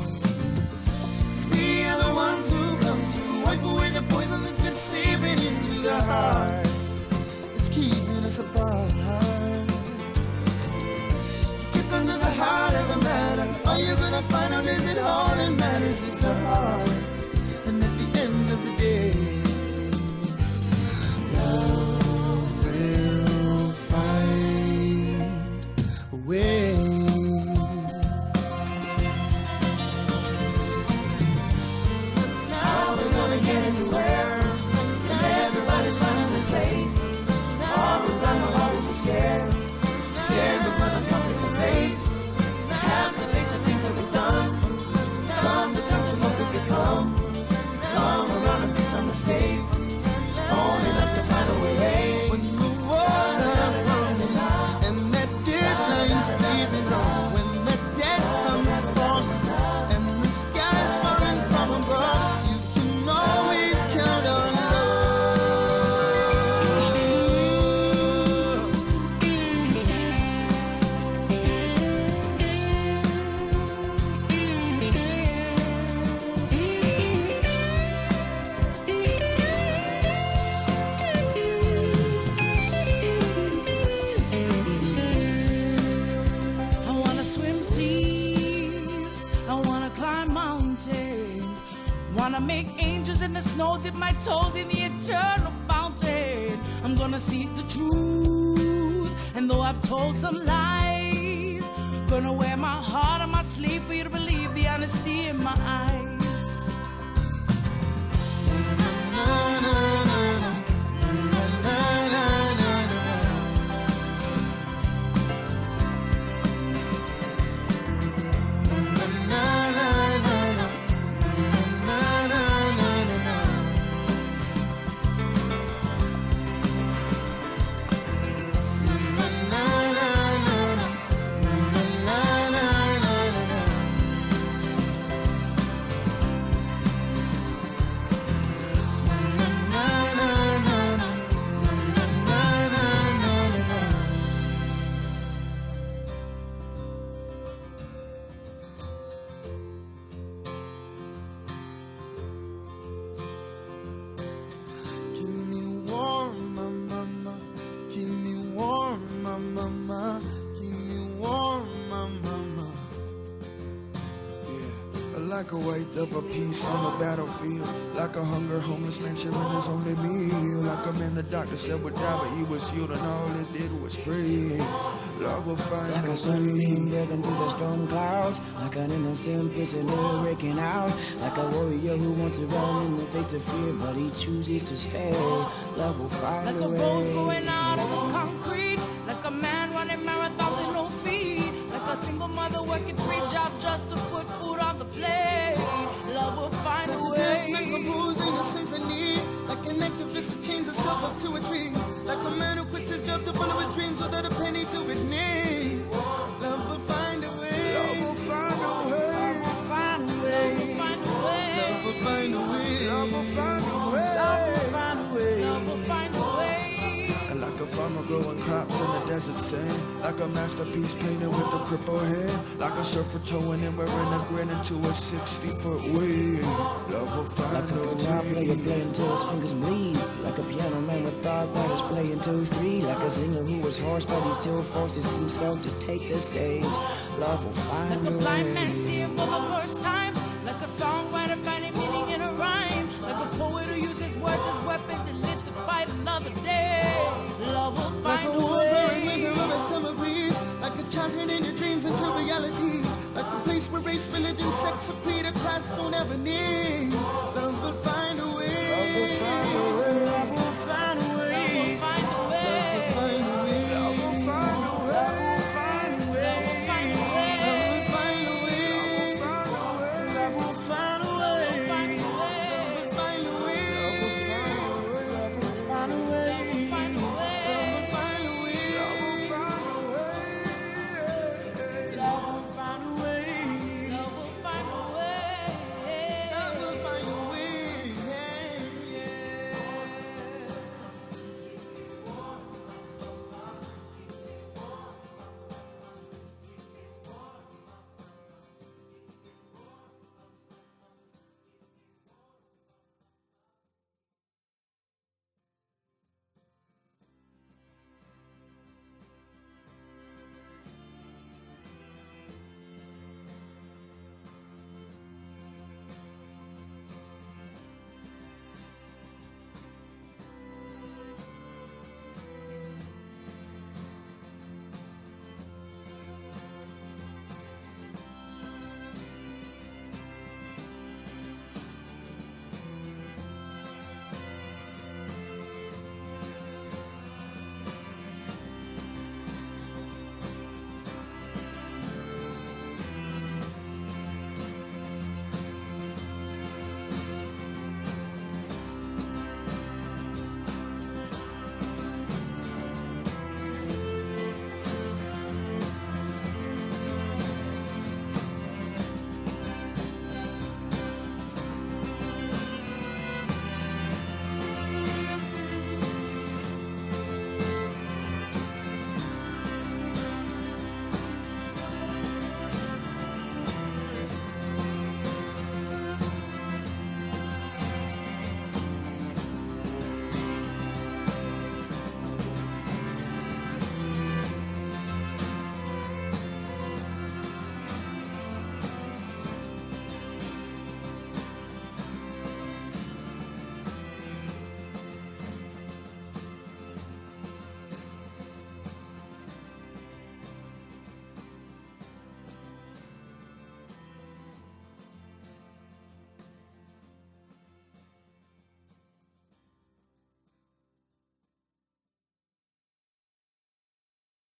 'Cause we are the ones who come to wipe away the poison that's been seeping into the heart, it's keeping us apart. Get under the heart of the matter. All you're gonna find out is that all that matters is the heart. And at the end of the day, love will find a way. Now we're gonna get anywhere, and everybody's running the place. All we're running, all we're just scared, but gonna come face to face. Have to face the things that we've done. Come to terms with what we've become. Wanna make angels in the snow, dip my toes in the eternal fountain. I'm gonna seek the truth, and though I've told some lies, gonna wear my heart on my sleeve for you to believe the honesty in my eyes. Like a weight of a piece on a battlefield, like a hunger homeless man chilling his only meal, like a man the doctor said would die but he was healed and all it did was pray. Love will find like a sunbeam breaking through the storm clouds, like an innocent prisoner breaking out, like a warrior who wants to run in the face of fear but he chooses to stay. Love will find a way. Like a rose growing out of the concrete, like a man running marathons in no feet, like a single mother working 3 jobs just to put food on the plate. Love will find a way. Like a blues in a symphony, like an activist who chains himself up to a tree, like a man who quits his job to follow his dreams without a penny to his name. Love will find a way. Love will find a way. Love will find a way. Love will find a way. Love will find a way. Love will find a way. Love will find a way. And like a farmer growing crops in the desert sand, like a masterpiece painted with a crippled hand, like a surfer towing and wearing a grin into a 60-foot wave. Love will find like a guitar player playing until his fingers bleed, like a piano man with arthritis playing 2-3, like a singer who was hoarse but he still forces himself to take the stage. Love will find a way. Like a blind man seeing for the first time, like a songwriter finding meaning in a rhyme, like a poet who uses words as weapons and lives to fight another day. Love will find a way. Winter or a summer breeze, like a child turning your dreams into realities, like a place where race, religion, sex, or creed or class don't ever need. Love will find a way. Love will find a way.